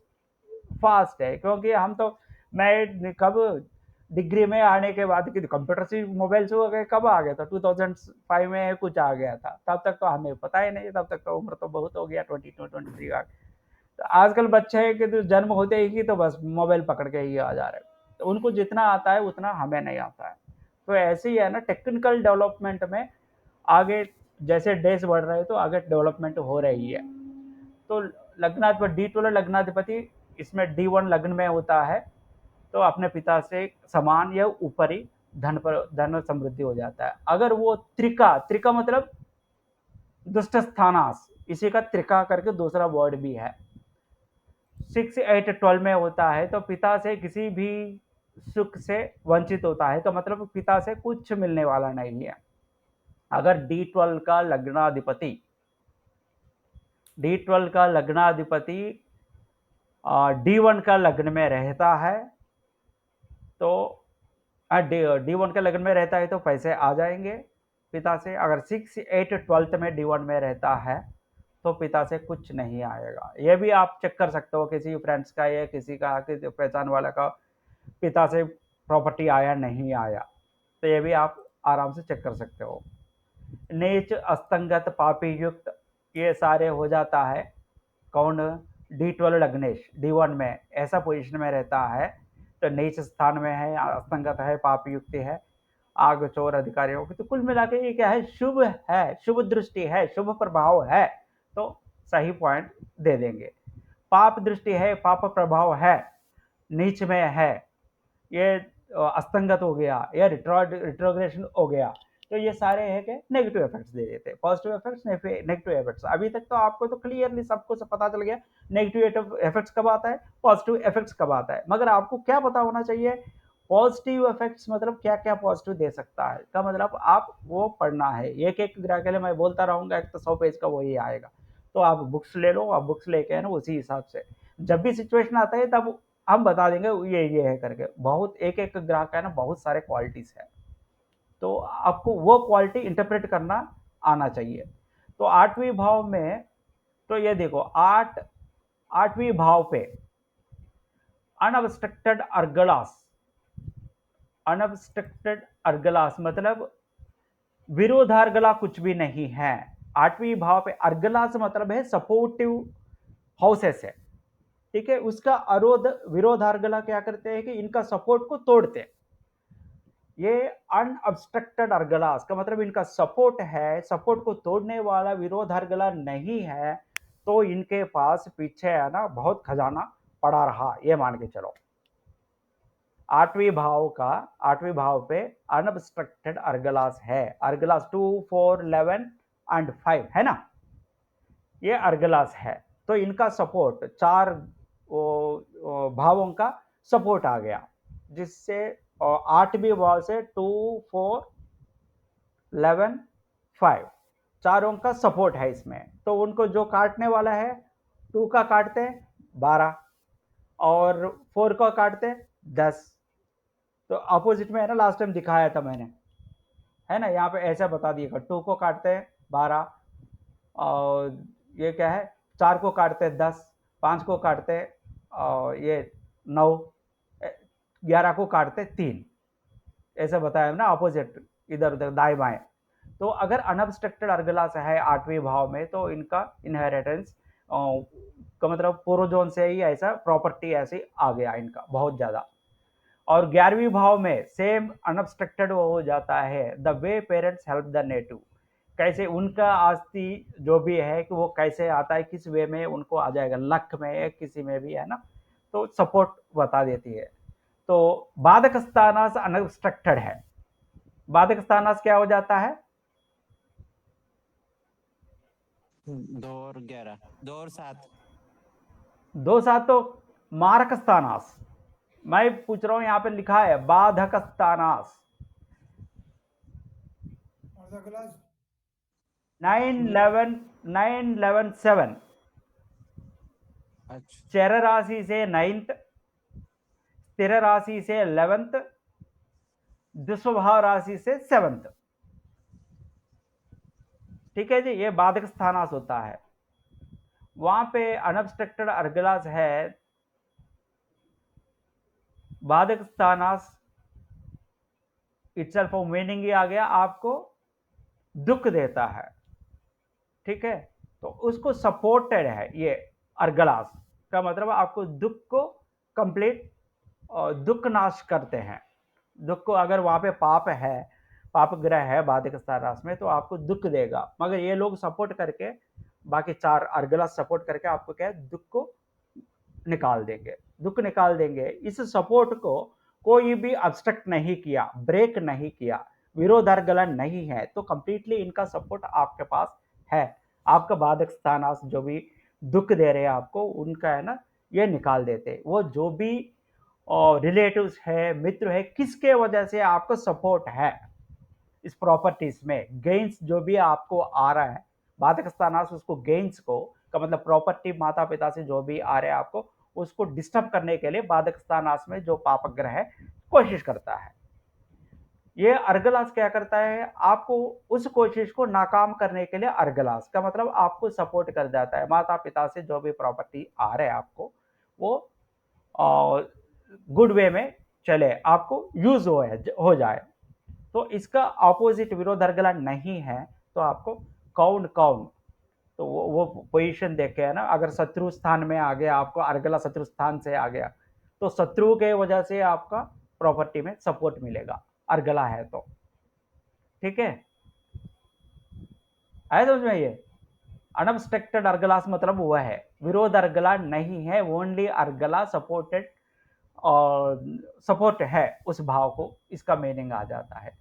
फास्ट है, क्योंकि हम तो मैं कब डिग्री में आने के बाद कि कंप्यूटर से मोबाइल से हो गए, कब आ गया था 2005 में कुछ आ गया था, तब तक तो हमें पता ही नहीं, तब तक तो उम्र तो बहुत हो गया 22-23 का। तो आजकल बच्चे हैं कि तो जन्म होते ही तो बस मोबाइल पकड़ के ही आ जा रहे हैं, तो उनको जितना आता है उतना हमें नहीं आता है। तो ऐसे ही है ना, टेक्निकल डेवलपमेंट में आगे जैसे डेज बढ़ रहे हैं तो आगे डेवलपमेंट हो रही है। तो लग्नाधिपति D12 लग्नाधिपति इसमें D1 लग्न में होता है तो अपने पिता से समान या ऊपर ही धन समृद्धि हो जाता है। अगर वो त्रिका मतलब दुष्ट स्थानास, इसी का त्रिका करके दूसरा वर्ड भी है, 6, 8, 12 में होता है तो पिता से किसी भी सुख से वंचित होता है, तो मतलब पिता से कुछ मिलने वाला नहीं है। अगर D12 का लग्नाधिपति D1 का लग्न में रहता है तो D1 के लग्न में रहता है तो पैसे आ जाएंगे पिता से। अगर 6, 8, 12 में D1 में रहता है तो पिता से कुछ नहीं आएगा। ये भी आप चेक कर सकते हो, किसी फ्रेंड्स का या किसी का पहचान वाला का पिता से प्रॉपर्टी आया नहीं आया, तो ये भी आप आराम से चेक कर सकते हो। नीच अस्तंगत पापी युक्त ये सारे हो जाता है कौन, D12 लग्नेश D1 में ऐसा पोजीशन में रहता है तो नीच स्थान में है, अस्तंगत है, पाप युक्त है, आग चोर अधिकारियों की। तो कुल मिला के ये क्या है, शुभ है, शुभ दृष्टि है, शुभ प्रभाव है, तो सही पॉइंट दे देंगे। पाप दृष्टि है, पाप प्रभाव है, नीच में है, ये अस्तंगत हो गया या रिट्रोग्रेशन हो गया, तो ये सारे हैं कि नेगेटिव इफेक्ट्स दे देते हैं। Positive effects, negative effects. अभी तक तो आपको तो क्लियरली सबको पता चल गया नेगेटिव इफेक्ट्स कब आता है, पॉजिटिव इफेक्ट्स कब आता है। मगर आपको क्या पता होना चाहिए, पॉजिटिव इफेक्ट्स मतलब क्या क्या पॉजिटिव दे सकता है, का मतलब आप वो पढ़ना है। एक एक ग्रह के लिए मैं बोलता रहूंगा, एक तो 100 पेज का वही आएगा, तो आप बुक्स ले लो, आप बुक्स लेके है ना, उसी हिसाब से जब भी सिचुएशन आता है तब हम बता देंगे ये है करके। बहुत एक एक ग्रह का है ना, बहुत सारे क्वालिटीज है, तो आपको वो क्वालिटी इंटरप्रेट करना आना चाहिए। तो 8वें भाव में तो ये देखो 8वें भाव पे अनअब्स्ट्रक्टेड अर्गलास मतलब विरोधार्गला कुछ भी नहीं है। 8वीं भाव पे अर्गला से मतलब है सपोर्टिव हाउसेस है, ठीक है। उसका अरोध विरोध अर्गला क्या करते हैं कि इनका सपोर्ट को तोड़ते हैं। ये अनअब्स्ट्रक्टेड अर्गलास का मतलब इनका सपोर्ट है, सपोर्ट को तोड़ने वाला विरोध अर्गला नहीं है, तो इनके पास पीछे है ना बहुत खजाना पड़ा रहा, ये मान के चलो। 8वीं भाव पे अनअब्स्ट्रक्टेड अर्गलास है, अर्गलास 2, 4, 11 एंड 5 है ना, ये अर्गलास है। तो इनका सपोर्ट 4 भावों का सपोर्ट आ गया, जिससे 8वीं भाव से 2, 4, 11, 5 चारों का सपोर्ट है इसमें। तो उनको जो काटने वाला है 2 का काटते हैं 12 और 4 का काटते हैं 10। तो अपोजिट में है ना, लास्ट टाइम दिखाया था मैंने, है ना, यहाँ पे ऐसा बता दिएगा 2 को काटते हैं 12 और ये क्या है 4 को काटते हैं 10, 5 को काटते हैं और ये 9, 11 को काटते हैं 3, ऐसा बताया ना अपोजिट इधर उधर दाएं बाएं। तो अगर अनअब्स्ट्रक्टेड अर्गलास है 8वीं भाव में तो इनका इनहेरिटेंस का मतलब पूर्वजों से ही ऐसा प्रॉपर्टी ऐसे आ गया इनका बहुत ज्यादा। और 11वीं भाव में सेम अनअब्स्ट्रक्टेड हो जाता है, the way parents help the native, कैसे उनका आस्ति जो भी है कि वो कैसे आता है, किस वे में उनको आ जाएगा, लक में किसी में भी है ना, तो सपोर्ट बता देती है। तो बाधक स्थानास अनअब्स्ट्रक्टेड है, बाधक स्थानास क्या हो जाता है 2 और 11, 2 और 7, 2, 7 तो मारक स्थानास, मैं पूछ रहा हूं यहाँ पे लिखा है बाधक स्थानास। और अर्गलास 9, 11, 9, 11, 7 अच्छा चर राशि से 9th, स्थिर राशि से 11th, दुस्वभाव राशि से 7th, ठीक है जी, ये बाधक स्थानास होता है। वहां पे अनअब्स्ट्रक्टेड अर्गलास है, बाधक स्थानास इटसेल्फ मीनिंग ही आ गया, आपको दुख देता है, ठीक है। तो उसको सपोर्टेड है, ये अर्गलास का मतलब आपको दुख को कंप्लीट दुख नाश करते हैं। दुख को अगर वहां पे पाप है, पाप ग्रह है बाधक स्थानास में, तो आपको दुख देगा, मगर ये लोग सपोर्ट करके बाकी 4 अर्गलास सपोर्ट करके आपको क्या है दुख को निकाल देंगे, दुख निकाल देंगे। इस सपोर्ट को कोई भी अब्स्ट्रक्ट नहीं किया, ब्रेक नहीं किया, विरोध अर्गला नहीं है, तो कंप्लीटली इनका सपोर्ट आपके पास है। आपका बाधक स्थानास जो भी दुख दे रहे हैं आपको, उनका है ना ये निकाल देते। वो जो भी रिलेटिव्स है, मित्र है, किसके वजह से आपको सपोर्ट है इस प्रॉपर्टीज में, गेन्स जो भी आपको आ रहा है बाधक स्थानास, उसको गेन्स को का मतलब प्रॉपर्टी माता पिता से जो भी आ रहे हैं आपको, उसको डिस्टर्ब करने के लिए बाधक स्थानास में जो पाप ग्रह है कोशिश करता है। ये अर्गलास क्या करता है, आपको उस कोशिश को नाकाम करने के लिए अर्गलास का मतलब आपको सपोर्ट कर जाता है। माता पिता से जो भी प्रॉपर्टी आ रहे हैं आपको, वो गुड वे में चले, आपको यूज हो जाए। तो इसका ऑपोजिट विरोध अर्गला नहीं है, तो आपको कौन कौन, तो वो पोजीशन देखे है ना, अगर शत्रु स्थान में आ गया आपको, अर्गला शत्रु स्थान से आ गया, तो शत्रु के वजह से आपका प्रॉपर्टी में सपोर्ट मिलेगा, अर्गला है तो, ठीक है। आए समझ में ये अनअब्स्ट्रक्टेड अर्गलास मतलब वह है, विरोध अर्गला नहीं है, ओनली अर्गला सपोर्टेड और सपोर्ट है उस भाव को, इसका मीनिंग आ जाता है।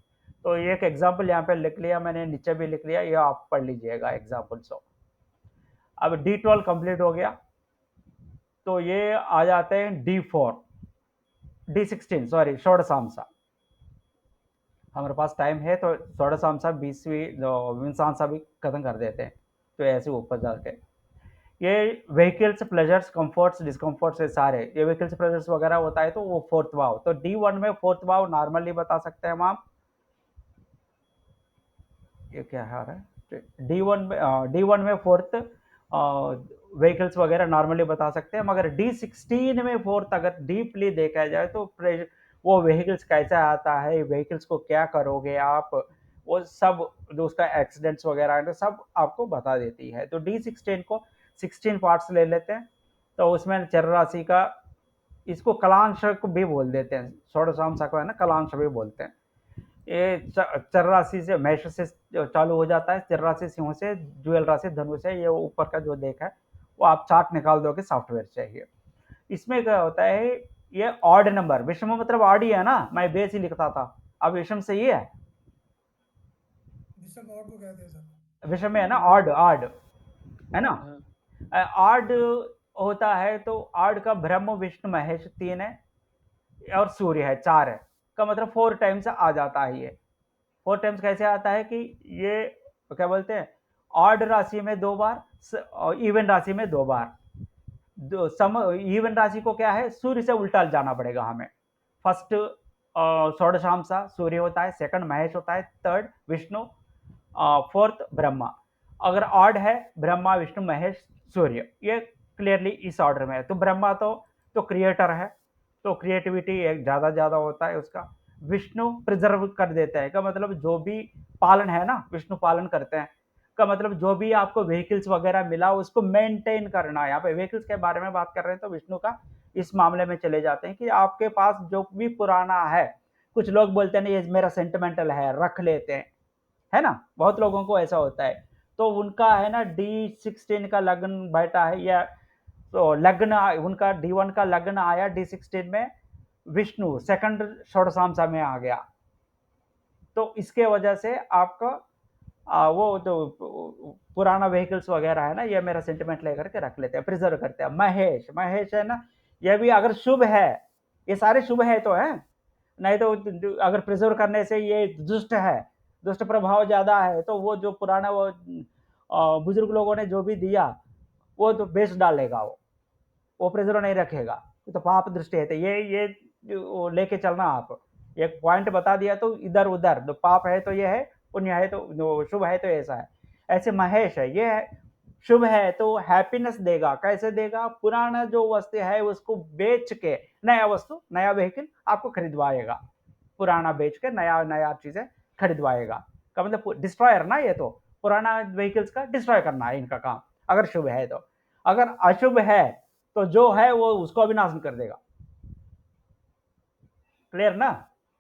तो एक एग्जांपल यहाँ पे लिख लिया मैंने, नीचे भी लिख लिया, ये आप पढ़ लीजिएगा एग्जांपल। सो अब D12 कंप्लीट हो गया, तो ये आ जाते हैं D4, D16 सॉरी षोडशांशा। हमारे पास टाइम है तो षोडशांशा 20वीं विंशांशा भी खत्म कर देते हैं, तो ऐसे ऊपर जाके ये व्हीकल्स प्लेजर्स कंफर्ट्स डिस्कंफर्ट्स है सारे, ये व्हीकल्स प्लेजर्स वगैरह होता है तो वो 4th भाव। तो D1 में 4th भाव नॉर्मली बता सकते हैं हम, ये क्या है D1 में 4th व्हीकल्स वगैरह नॉर्मली बता सकते हैं, मगर D16 में 4th अगर डीपली देखा जाए तो वो व्हीकल्स कैसा आता है, व्हीकल्स को क्या करोगे आप, वो सब जो उसका एक्सीडेंट्स वगैरह है सब आपको बता देती है। तो D16 को 16 पार्ट्स ले लेते हैं, तो उसमें चर राशि का इसको कलांश भी बोल देते हैं, षोडशांश को है ना कलांश भी बोलते हैं। ये चर राशि से मेष से चालू हो जाता है, चर राशि सिंह से, ज्वेल राशि धनु से, ये ऊपर का जो देखा है वो आप चार्ट निकाल दोगे सॉफ्टवेयर चाहिए। इसमें क्या होता है, ये ऑड नंबर, विषम मतलब ऑड ही है ना, मैं बेस ही लिखता था, अब विषम से ये है, विषम और को कहते हैं सर। विषम में है ना ऑड, ऑड है ना, हाँ ऑड होता है तो ऑड का ब्रह्म विष्णु महेश 3 है और सूर्य है 4 है, का मतलब 4 टाइम्स आ जाता है। ये 4 टाइम्स कैसे आता है कि ये क्या बोलते हैं, ऑड राशि में 2 बार और इवन राशि में 2 बार। इवन राशि को क्या है, सूर्य से उल्टा जाना पड़ेगा हमें। फर्स्ट षोडशांशा सूर्य होता है, सेकंड महेश होता है, थर्ड विष्णु, फोर्थ ब्रह्मा। अगर ऑड है ब्रह्मा विष्णु महेश सूर्य, ये क्लियरली इस ऑर्डर में है। तो ब्रह्मा तो क्रिएटर है, तो क्रिएटिविटी एक ज़्यादा होता है उसका। विष्णु प्रिजर्व कर देता है, का मतलब जो भी पालन है ना, विष्णु पालन करते हैं, का मतलब जो भी आपको व्हीकल्स वगैरह मिला उसको मेंटेन करना है। यहाँ पे व्हीकल्स के बारे में बात कर रहे हैं तो विष्णु का इस मामले में चले जाते हैं कि आपके पास जो भी पुराना है, कुछ लोग बोलते हैं ये मेरा सेंटिमेंटल है, रख लेते हैं, है ना, बहुत लोगों को ऐसा होता है। तो उनका है ना D16 का लग्न बैठा है, या तो लग्न उनका D1 का लग्न आया D16 में, विष्णु सेकंड षोडशांशा में आ गया, तो इसके वजह से आपका वो जो पुराना व्हीकल्स वगैरह है ना, ये मेरा सेंटिमेंट लेकर के रख लेते हैं, प्रिजर्व करते हैं। महेश, महेश है ना, ये भी अगर शुभ है, ये सारे शुभ है तो है, नहीं तो अगर प्रिजर्व करने से ये दुष्ट है, दुष्ट प्रभाव ज्यादा है, तो वो जो पुराना वो बुजुर्ग लोगों ने जो भी दिया वो तो बेच डालेगा, वो प्रिजर्व नहीं रखेगा, तो पाप दृष्टि है। तो ये जो लेके चलना, आप एक पॉइंट बता दिया तो इधर उधर, तो पाप है तो ये है, पुण्य है तो शुभ है तो ऐसा है। ऐसे महेश है, ये है शुभ है तो हैप्पीनेस देगा। कैसे देगा, पुराना जो वस्तु है उसको बेच के नया वस्तु, नया व्हीकल आपको खरीदवाएगा, पुराना बेच के नया चीजें खरीदवाएगा, का मतलब डिस्ट्रॉयर ना, ये तो पुराना व्हीकल्स का डिस्ट्रॉय करना है इनका काम, अगर शुभ है तो। अगर अशुभ है तो जो है वो उसको अविनाश कर देगा, क्लियर ना।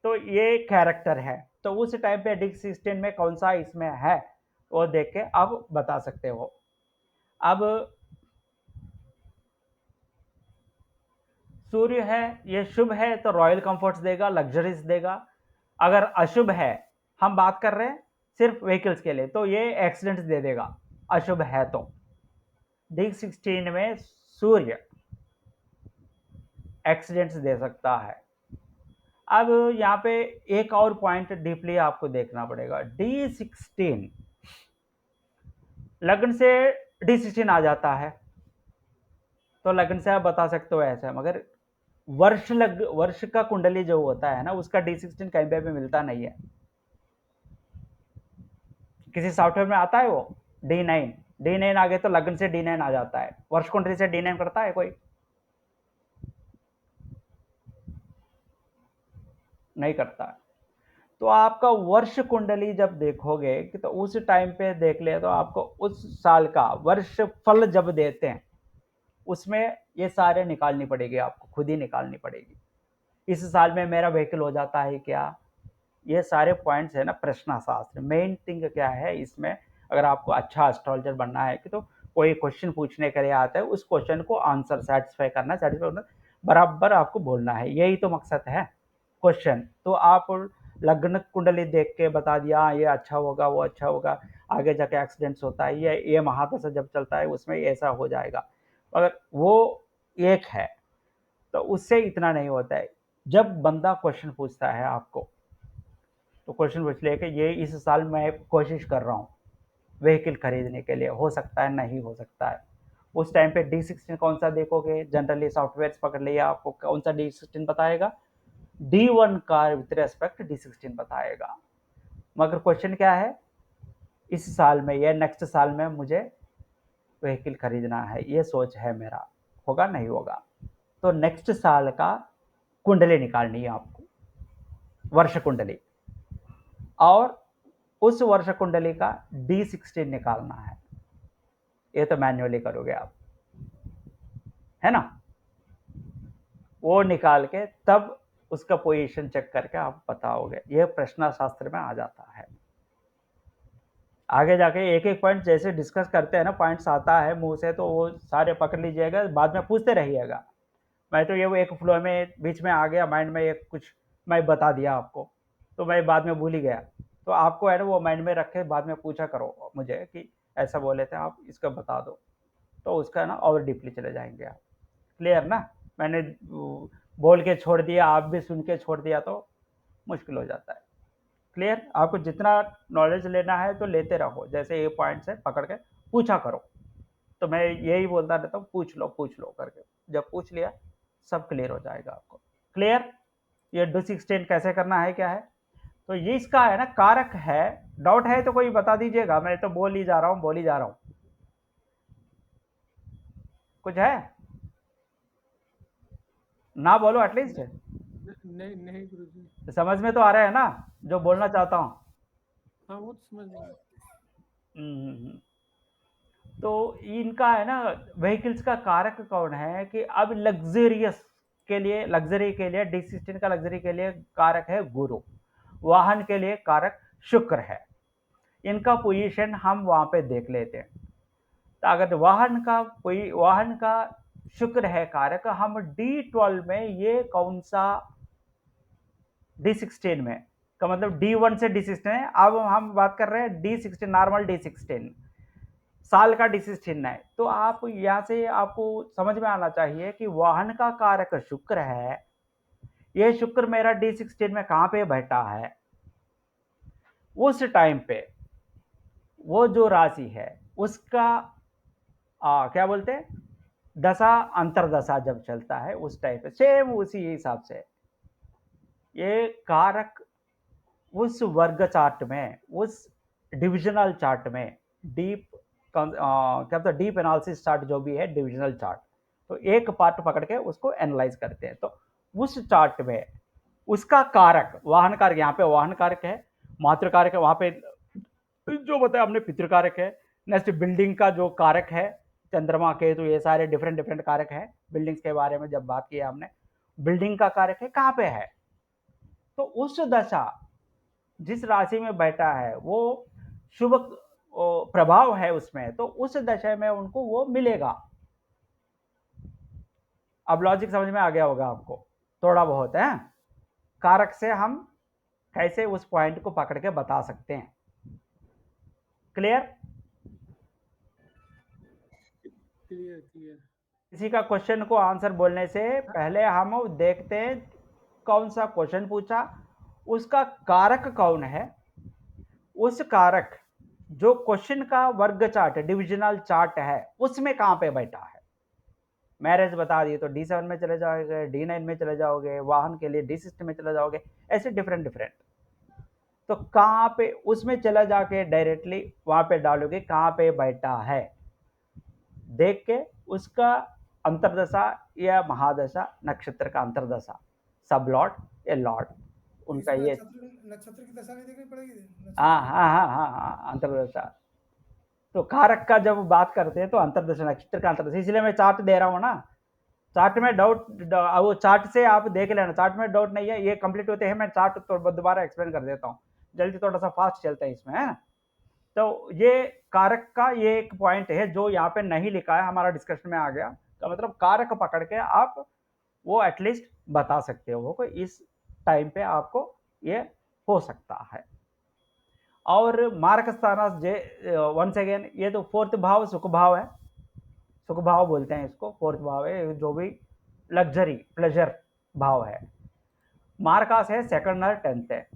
तो ये कैरेक्टर है, तो उस टाइम पे D16 में कौन सा इसमें है वो देख के आप बता सकते हो। अब सूर्य है, ये शुभ है तो रॉयल कंफर्ट्स देगा, लग्जरीज देगा। अगर अशुभ है, हम बात कर रहे हैं सिर्फ व्हीकल्स के लिए, तो ये एक्सीडेंट्स दे देगा अशुभ है तो। D16 में सूर्य एक्सीडेंट्स दे सकता है। अब यहाँ पे एक और पॉइंट डीपली आपको देखना पड़ेगा, D16 लग्न से D16 आ जाता है, तो लग्न से आप बता सकते हो ऐसा, मगर वर्ष का कुंडली जो होता है ना, उसका D16 कहीं पे भी मिलता नहीं है। किसी सॉफ्टवेयर में आता है वो D9 आ गए तो लग्न से D9 आ जाता है, वर्ष कुंडली से D9 करता है कोई? नहीं करता है। तो आपका वर्ष कुंडली जब देखोगे कि तो उस टाइम पे देख ले, तो आपको उस साल का वर्ष फल जब देते हैं उसमें ये सारे निकालनी पड़ेगी, आपको खुद ही निकालनी पड़ेगी। इस साल में मेरा व्हीकल हो जाता है क्या, ये सारे पॉइंट्स है ना प्रश्न शास्त्र। मेन थिंग क्या है इसमें, अगर आपको अच्छा एस्ट्रोलॉजर बनना है कि तो कोई क्वेश्चन पूछने के लिए आता है, उस क्वेश्चन को आंसर सेटिस्फाई करना बराबर आपको बोलना है, यही तो मकसद है क्वेश्चन। तो आप लग्न कुंडली देख के बता दिया ये अच्छा होगा वो अच्छा होगा, आगे जाके एक्सीडेंट्स होता है, ये महादशा जब चलता है उसमें ऐसा हो जाएगा, अगर वो एक है तो उससे इतना नहीं होता है। जब बंदा क्वेश्चन पूछता है आपको, तो क्वेश्चन पूछ ले कि ये इस साल मैं कोशिश कर रहा हूँ व्हीकल खरीदने के लिए, हो सकता है नहीं हो सकता है, उस टाइम पे D16 कौन सा देखोगे, जनरली सॉफ्टवेयर पकड़ लिया, आपको कौन सा D16 बताएगा, D1 का विथ रेस्पेक्ट D16 बताएगा। मगर क्वेश्चन क्या है, इस साल में या नेक्स्ट साल में मुझे व्हीकल खरीदना है, ये सोच है मेरा, होगा नहीं होगा, तो नेक्स्ट साल का कुंडली निकालनी है आपको, वर्ष कुंडली, और उस वर्ष कुंडली का D16 निकालना है। ये तो मैन्युअली करोगे आप, है ना। वो निकाल के तब उसका पोजीशन चेक करके आप बताओगे। ये प्रश्न शास्त्र में आ जाता है। आगे जाके एक एक पॉइंट जैसे डिस्कस करते हैं ना, पॉइंट्स आता है मुंह से, तो वो सारे पकड़ लीजिएगा, बाद में पूछते रहिएगा। मैं तो ये वो एक फ्लो में बीच में आ गया माइंड में, एक कुछ मैं बता दिया आपको, तो मैं बाद में भूल ही गया। तो आपको है ना वो माइंड में रखे, बाद में पूछा करो मुझे कि ऐसा बोले थे आप, इसका बता दो, तो उसका ना और डीपली चले जाएंगे आप। क्लियर ना। मैंने बोल के छोड़ दिया, आप भी सुन के छोड़ दिया तो मुश्किल हो जाता है। क्लियर। आपको जितना नॉलेज लेना है तो लेते रहो, जैसे ये पॉइंट्स है पकड़ के पूछा करो। तो मैं यही बोलता रहता हूँ, पूछ लो करके। जब पूछ लिया सब क्लियर हो जाएगा आपको। क्लियर। ये D16 कैसे करना है क्या है, तो ये इसका है ना कारक है। डाउट है तो कोई बता दीजिएगा, मैं तो बोल ही जा रहा हूँ। कुछ है ना, बोलो एटलीस्ट। नहीं नहीं गुरुजी। समझ में तो आ रहा है ना जो बोलना चाहता हूँ। हाँ वो तो समझ में आया। हम्म। तो इनका है ना व्हीकल्स का कारक कौन है कि अब लग्जरियस के लिए, लग्जरी के लिए D16 का लग्जरी के लिए कारक है गुरु, वाहन के लिए कारक शुक्र है। इनका पोजीशन हम वहां पे देख लेते हैं। तो अगर वाहन का शुक्र है कारक, हम D12 में ये कौन सा, D16 में का मतलब D1 से D16 है। अब हम बात कर रहे हैं D16 नॉर्मल D16 साल का D16 है। तो आप यहाँ से आपको समझ में आना चाहिए कि वाहन का कारक शुक्र है। ये शुक्र मेरा D16 में कहां पे बैठा है, उस टाइम पे वो जो राशि है उसका क्या बोलते हैं, दशा अंतरदशा जब चलता है उस टाइम पे सेम उसी हिसाब से ये कारक उस वर्ग चार्ट में, उस डिविजनल चार्ट में, डीप क्या बोलते हैं, डीप एनालिसिस चार्ट जो भी है, डिविजनल चार्ट, तो एक पार्ट पकड़ के उसको एनालाइज करते हैं। तो उस चार्ट में उसका कारक, वाहन कारक, यहाँ पे वाहन कारक है, मातृ कारक है, वहां पे जो बताया हमने पितृ कारक है। नेक्स्ट बिल्डिंग का जो कारक है, चंद्रमा के, तो ये सारे डिफरेंट डिफरेंट कारक है। बिल्डिंग्स के बारे में जब बात किया हमने, बिल्डिंग का कारक है कहाँ पे है, तो उस दशा जिस राशि में बैठा है वो शुभ प्रभाव है उसमें, तो उस दशा में उनको वो मिलेगा। अब लॉजिक समझ में आ गया होगा आपको थोड़ा बहुत है। कारक से हम कैसे उस पॉइंट को पकड़ के बता सकते हैं। क्लियर। Clear clear. किसी का क्वेश्चन को आंसर बोलने से पहले हम देखते हैं कौन सा क्वेश्चन पूछा, उसका कारक कौन है, उस कारक जो क्वेश्चन का वर्ग चार्ट, डिविजनल चार्ट है, उसमें कहां पे बैठा है। मैरिज बता दिए तो D7 में चले जाओगे, D9 में चले जाओगे, वाहन के लिए D16 में चले जाओगे, ऐसे डिफरेंट डिफरेंट। तो कहां पे उसमें चला जाके डायरेक्टली वहां पे डालोगे कहां पे बैठा है, देख के उसका अंतरदशा या महादशा, नक्षत्र का अंतरदशा, सब लॉर्ड या लॉर्ड, उनका इसमें ये नक्षत्र की दशा नहीं देखनी पड़ेगी, हाँ अंतरदशा। तो कारक का जब बात करते हैं तो अंतरदशा, नक्षत्र का अंतरदशा, इसलिए मैं चार्ट दे रहा हूँ ना। चार्ट में डाउट, वो चार्ट से आप देख लेना, चार्ट में डाउट नहीं है, ये कंप्लीट होते हैं मैं चार्ट तो दोबारा एक्सप्लेन कर देता हूँ, जल्दी थोड़ा सा फास्ट चलता है इसमें, है ना। तो ये कारक का ये एक पॉइंट है जो यहाँ पे नहीं लिखा है, हमारा डिस्कशन में आ गया। तो मतलब कारक पकड़ के आप वो एटलीस्ट बता सकते हो कि इस टाइम पे आपको ये हो सकता है। और मार्क स्थाना वंस अगेन, ये तो फोर्थ भाव सुख भाव है, सुख भाव बोलते हैं इसको, फोर्थ भाव है जो भी लग्जरी प्लेजर भाव है। मार्कास है सेकंड और 10th है।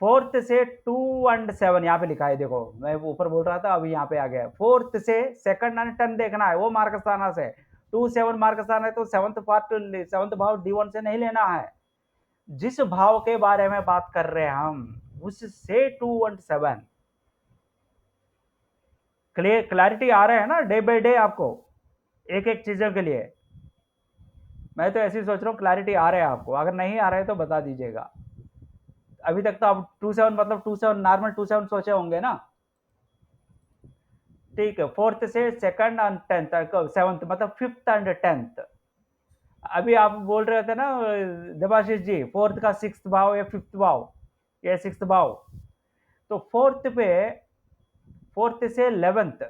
फोर्थ से 2 और 7 यहाँ पे लिखा है, देखो मैं ऊपर बोल रहा था अभी यहाँ पे आ गया। फोर्थ से सेकंड और 10 देखना है, वो मार्क स्थाना से 2 7 मार्क स्थान है, तो सेवंथ भाव D1 से नहीं लेना है। जिस भाव के बारे में बात कर रहे हैं हम, उससे 2 और 7 क्लैरिटी आ रहा है ना डे बाय डे आपको, एक एक चीजों के लिए। मैं तो ऐसे ही सोच रहा हूँ क्लैरिटी आ रहा है आपको, अगर नहीं आ रहा है तो बता दीजिएगा। अभी तक तो आप 27 मतलब 27 नॉर्मल 27 सोचे होंगे ना, ठीक है। फोर्थ से सेकंड एंड टेंथ तक, सेवंथ मतलब फिफ्थ एंड टेंथ। अभी आप बोल रहे थे ना देवाशीष जी, फोर्थ का सिक्स्थ भाव या फिफ्थ भाव या सिक्स्थ भाव, तो फोर्थ से 11th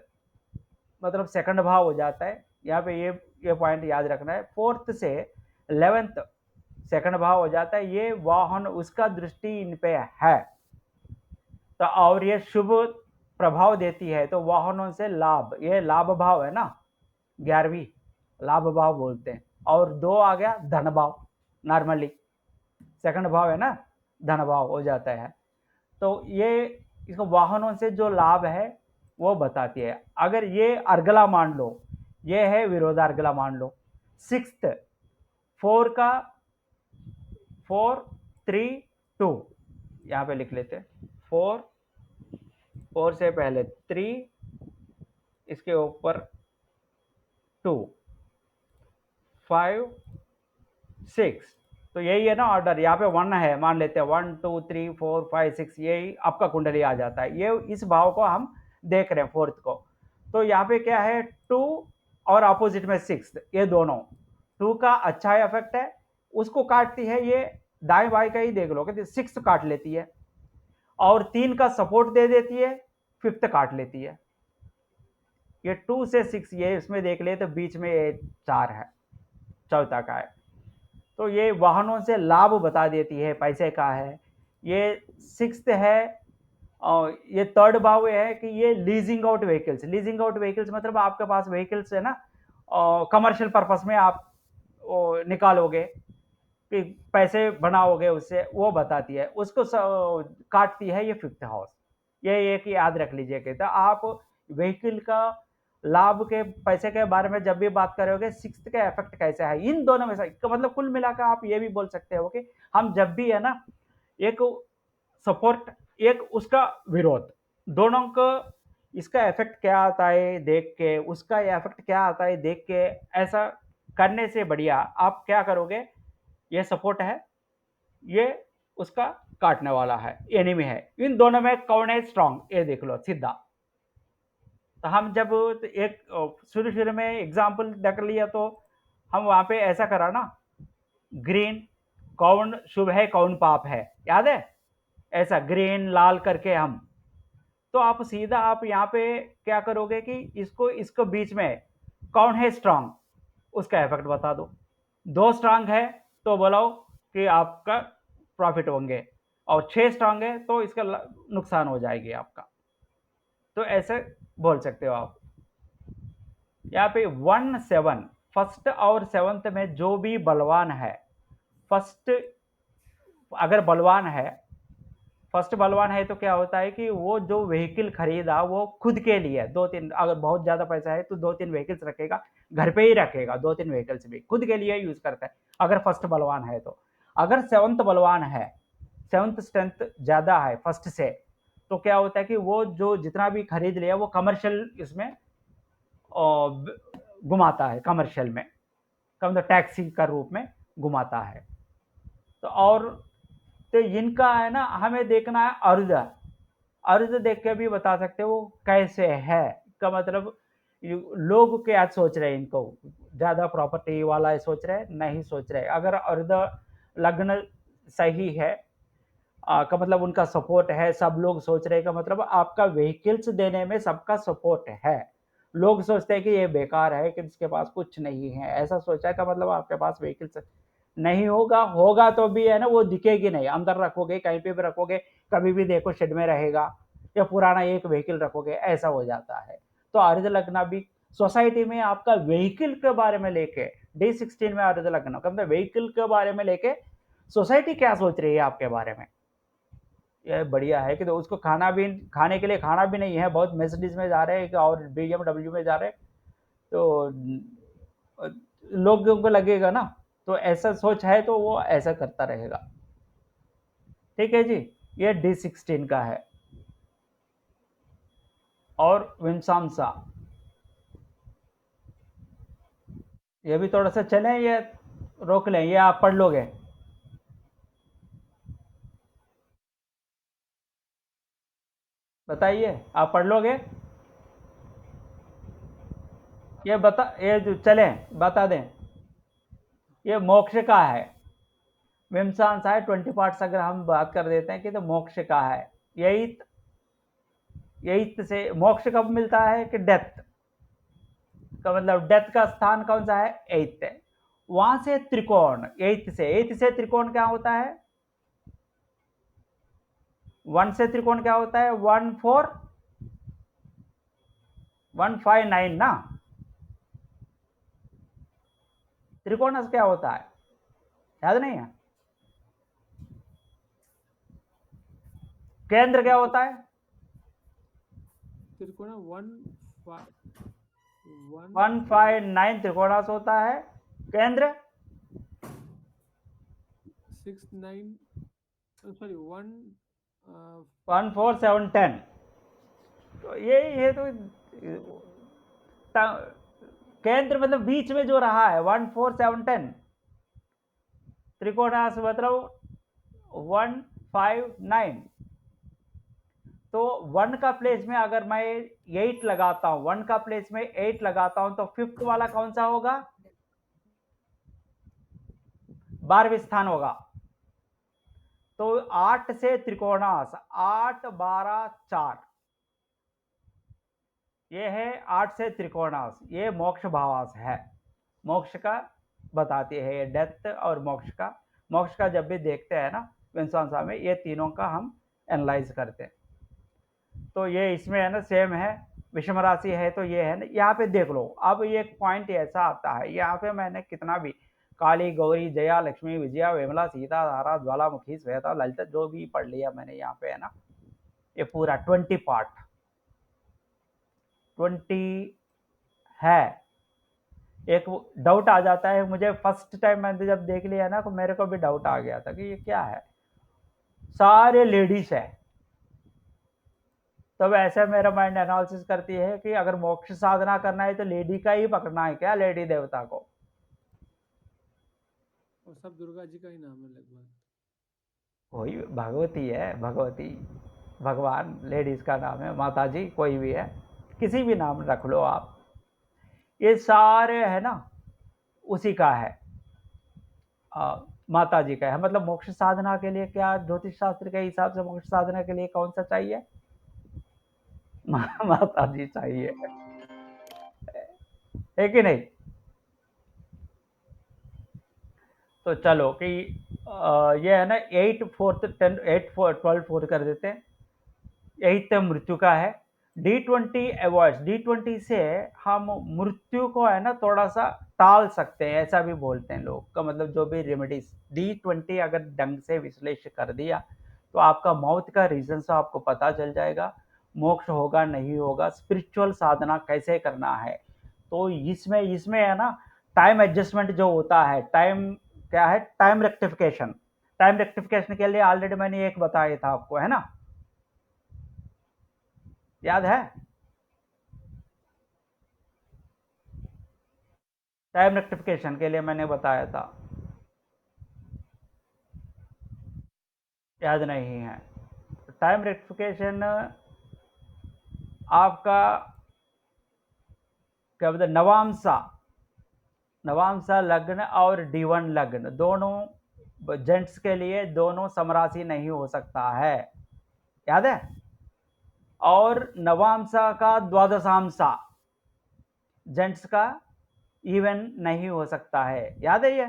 मतलब सेकंड भाव हो जाता है। यहाँ पे ये पॉइंट याद रखना है, फोर्थ से 11th सेकंड भाव हो जाता है। ये वाहन उसका दृष्टि इन पे है तो, और ये शुभ प्रभाव देती है, तो वाहनों से लाभ, ये लाभ भाव है ना, 11वीं लाभ भाव बोलते हैं। और 2 आ गया धन भाव, नॉर्मली सेकंड भाव है ना, धन भाव हो जाता है। तो ये इसको वाहनों से जो लाभ है वो बताती है। अगर ये अर्गला मान लो, ये है विरोधार्गला मान लो। सिक्स्थ 4 का 4 3 2 यहाँ पे लिख लेते हैं, 4 से पहले 3, इसके ऊपर 2 5 6, तो यही है ना ऑर्डर। यहाँ पे 1 है, मान लेते हैं 1 2 3 4 5 6, यही आपका कुंडली आ जाता है। ये इस भाव को हम देख रहे हैं फोर्थ को। तो यहाँ पे क्या है 2 और अपोजिट में 6, ये दोनों 2 का अच्छा इफेक्ट है, उसको काटती है ये, दाएं बाएं का ही देख लो कि 6 काट लेती है, और 3 का सपोर्ट दे देती है, फिफ्थ काट लेती है। ये 2 से 6 ये इसमें देख ले तो बीच में ये 4 है, चौथा का है। तो ये वाहनों से लाभ बता देती है, पैसे का है। ये सिक्स्थ है, और ये थर्ड भाव है कि ये leasing out vehicles. Leasing out vehicles मतलब आपके पास व्हीकल्स है ना, कमर्शियल पर्पस में आप निकालोगे कि पैसे बनाओगे उससे, वो बताती है, उसको काटती है ये फिफ्थ हाउस। ये एक याद रख लीजिए। तो आप व्हीकल का लाभ के पैसे के बारे में जब भी बात करोगे, सिक्स्थ का इफेक्ट कैसा है इन दोनों में से, मतलब कुल मिलाकर आप ये भी बोल सकते हो कि हम जब भी है ना, एक सपोर्ट एक उसका विरोध, दोनों को इसका इफेक्ट क्या आता है देख के, उसका इफेक्ट क्या आता है देख के, ऐसा करने से बढ़िया आप क्या करोगे, ये सपोर्ट है, ये उसका काटने वाला है, एनिमी है, इन दोनों में कौन है स्ट्रांग, ये देख लो सीधा। तो हम जब एक शुरू में एग्जाम्पल देख लिया, तो हम वहां पे ऐसा करा ना, ग्रीन कौन शुभ है कौन पाप है, याद है, ऐसा ग्रीन लाल करके हम। तो आप सीधा आप यहाँ पे क्या करोगे कि इसको बीच में कौन है स्ट्रांग, उसका इफेक्ट बता दो। 2 स्ट्रांग है तो बोलो कि आपका प्रॉफिट होंगे, और 6 स्ट्रांग है तो इसका नुकसान हो जाएगी आपका। तो ऐसे बोल सकते हो आप। यहाँ पे 1 7 फर्स्ट और सेवंथ में जो भी बलवान है, फर्स्ट अगर बलवान है, फर्स्ट बलवान है तो क्या होता है कि वो जो व्हीकल खरीदा वो खुद के लिए 2-3, अगर बहुत ज्यादा पैसा है तो 2-3 व्हीकल्स रखेगा, घर पे ही रखेगा, 2-3 व्हीकल्स भी खुद के लिए यूज करता है अगर फर्स्ट बलवान है तो। अगर सेवंथ बलवान है, सेवंथ स्ट्रेंथ ज्यादा है फर्स्ट से, तो क्या होता है कि वो जो जितना भी खरीद लिया वो कमर्शियल इसमें घुमाता है, कमर्शियल में कम टैक्सी का रूप में घुमाता है। तो और तो इनका है ना, हमें देखना है अर्ध, अर्ध देख के भी बता सकते हो कैसे है का मतलब, लोग क्या सोच रहे हैं, इनको ज्यादा प्रॉपर्टी वाला सोच रहे नहीं सोच रहे। अगर अर्ध लग्न सही है का मतलब उनका सपोर्ट है, सब लोग सोच रहे का मतलब आपका व्हीकल्स देने में सबका सपोर्ट है। लोग सोचते हैं कि ये बेकार है कि इसके पास कुछ नहीं है, ऐसा सोचा का मतलब आपके पास व्हीकल्स नहीं होगा, होगा तो भी है ना वो दिखेगी नहीं, अंदर रखोगे कहीं पे भी रखोगे, कभी भी देखो शेड में रहेगा, या पुराना एक व्हीकल रखोगे, ऐसा हो जाता है। तो अर्ध लगना भी सोसाइटी में आपका व्हीकल के बारे में लेके, D16 में अर्ध लगना मतलब व्हीकल के बारे में लेके सोसाइटी क्या सोच रही है आपके बारे में, ये बढ़िया है कि तो उसको खाना भी, खाने के लिए खाना भी नहीं है, बहुत मर्सिडीज में जा रहे हैं और BMW में जा रहे हैं, तो लोगों को लगेगा ना, तो ऐसा सोच है तो वो ऐसा करता रहेगा। ठीक है जी, ये D16 का है। और विमसामसा, ये भी थोड़ा सा चलें, ये रोक लें, ये आप पढ़ लोगे। बताइए, आप पढ़ लोगे? ये जो चलें बता दें, ये मोक्ष का है। विमसांस है 20 पार्ट्स अगर हम बात कर देते हैं कि तो मोक्ष का है। एइथ से मोक्ष कब मिलता है कि डेथ का मतलब डेथ का स्थान कौन सा है? एइथ है। वहां से त्रिकोण एइथ से त्रिकोण क्या होता है? 1 से त्रिकोण क्या होता है? 1 4 1 5 9 ना। त्रिकोण क्या होता है? याद नहीं है? केंद्र क्या होता है? त्रिकोण 1 1 5 9 त्रिकोणास होता है। केंद्र 6 9 सॉरी 1 1 4 7 10। तो ये तो केंद्र मतलब बीच में जो रहा है 1 4 7 10। त्रिकोणास मतलब 1 5 9। तो 1 का प्लेस में अगर मैं 8 लगाता हूं, 1 का प्लेस में 8 लगाता हूं तो 5th वाला कौन सा होगा? 12वें स्थान होगा। तो 8 से त्रिकोणास 8 12 4 ये है 8 से त्रिकोणास। ये मोक्ष भावास है। मोक्ष का बताती है ये डेथ और मोक्ष का जब भी देखते हैं ना विंसांसा में, ये तीनों का हम एनालाइज करते हैं। तो ये इसमें है ना सेम है। विषम राशि है तो ये है ना, यहाँ पे देख लो। अब ये एक पॉइंट ऐसा आता है, यहाँ पे मैंने कितना भी काली गौरी जया लक्ष्मी विजया विमला सीता धारा ज्वालामुखी श्वेता ललिता जो भी पढ़ लिया मैंने यहाँ पे है ना, ये पूरा 20 पार्ट 20 है। एक डाउट आ जाता है मुझे, फर्स्ट टाइम मैंने जब देख लिया ना तो मेरे को भी डाउट आ गया था कि ये क्या है, सारे लेडीज है। तब ऐसे मेरा माइंड एनालिसिस करती है कि अगर मोक्ष साधना करना है तो लेडी का ही पकड़ना है क्या, लेडी देवता को। और सब दुर्गा जी का ही नाम है लगभग। वही भगवती है, भगवती भगवान लेडीज का नाम है, माता जी कोई भी है, किसी भी नाम रख लो आप। ये सारे है ना उसी का है, माता जी का है। मतलब मोक्ष साधना के लिए क्या, ज्योतिष शास्त्र के हिसाब से मोक्ष साधना के लिए कौन सा चाहिए? माता जी चाहिए, है कि नहीं? तो चलो कि ये है ना 8 4 10 8 4 12 4 कर देते हैं। 8 मृत्यु का है। D20 अवॉइड, D20 से हम मृत्यु को है ना थोड़ा सा टाल सकते हैं, ऐसा भी बोलते हैं लोग का। मतलब जो भी रेमेडीज D20 अगर ढंग से विश्लेषण कर दिया तो आपका मौत का रीजन से आपको पता चल जाएगा, मोक्ष होगा नहीं होगा, स्पिरिचुअल साधना कैसे करना है। तो इसमें है ना टाइम एडजस्टमेंट जो होता है, टाइम क्या है, टाइम रेक्टिफिकेशन। टाइम रेक्टिफिकेशन के लिए ऑलरेडी मैंने एक बताया था आपको, है ना, याद है? टाइम रेक्टिफिकेशन के लिए मैंने बताया था, याद नहीं है? टाइम रेक्टिफिकेशन आपका क्या बोलते, नवांशा लग्न और D1 लग्न दोनों जेंट्स के लिए दोनों समराशि नहीं हो सकता है, याद है? और नवांशा का द्वादशांशा जेंट्स का इवन नहीं हो सकता है, याद है? ये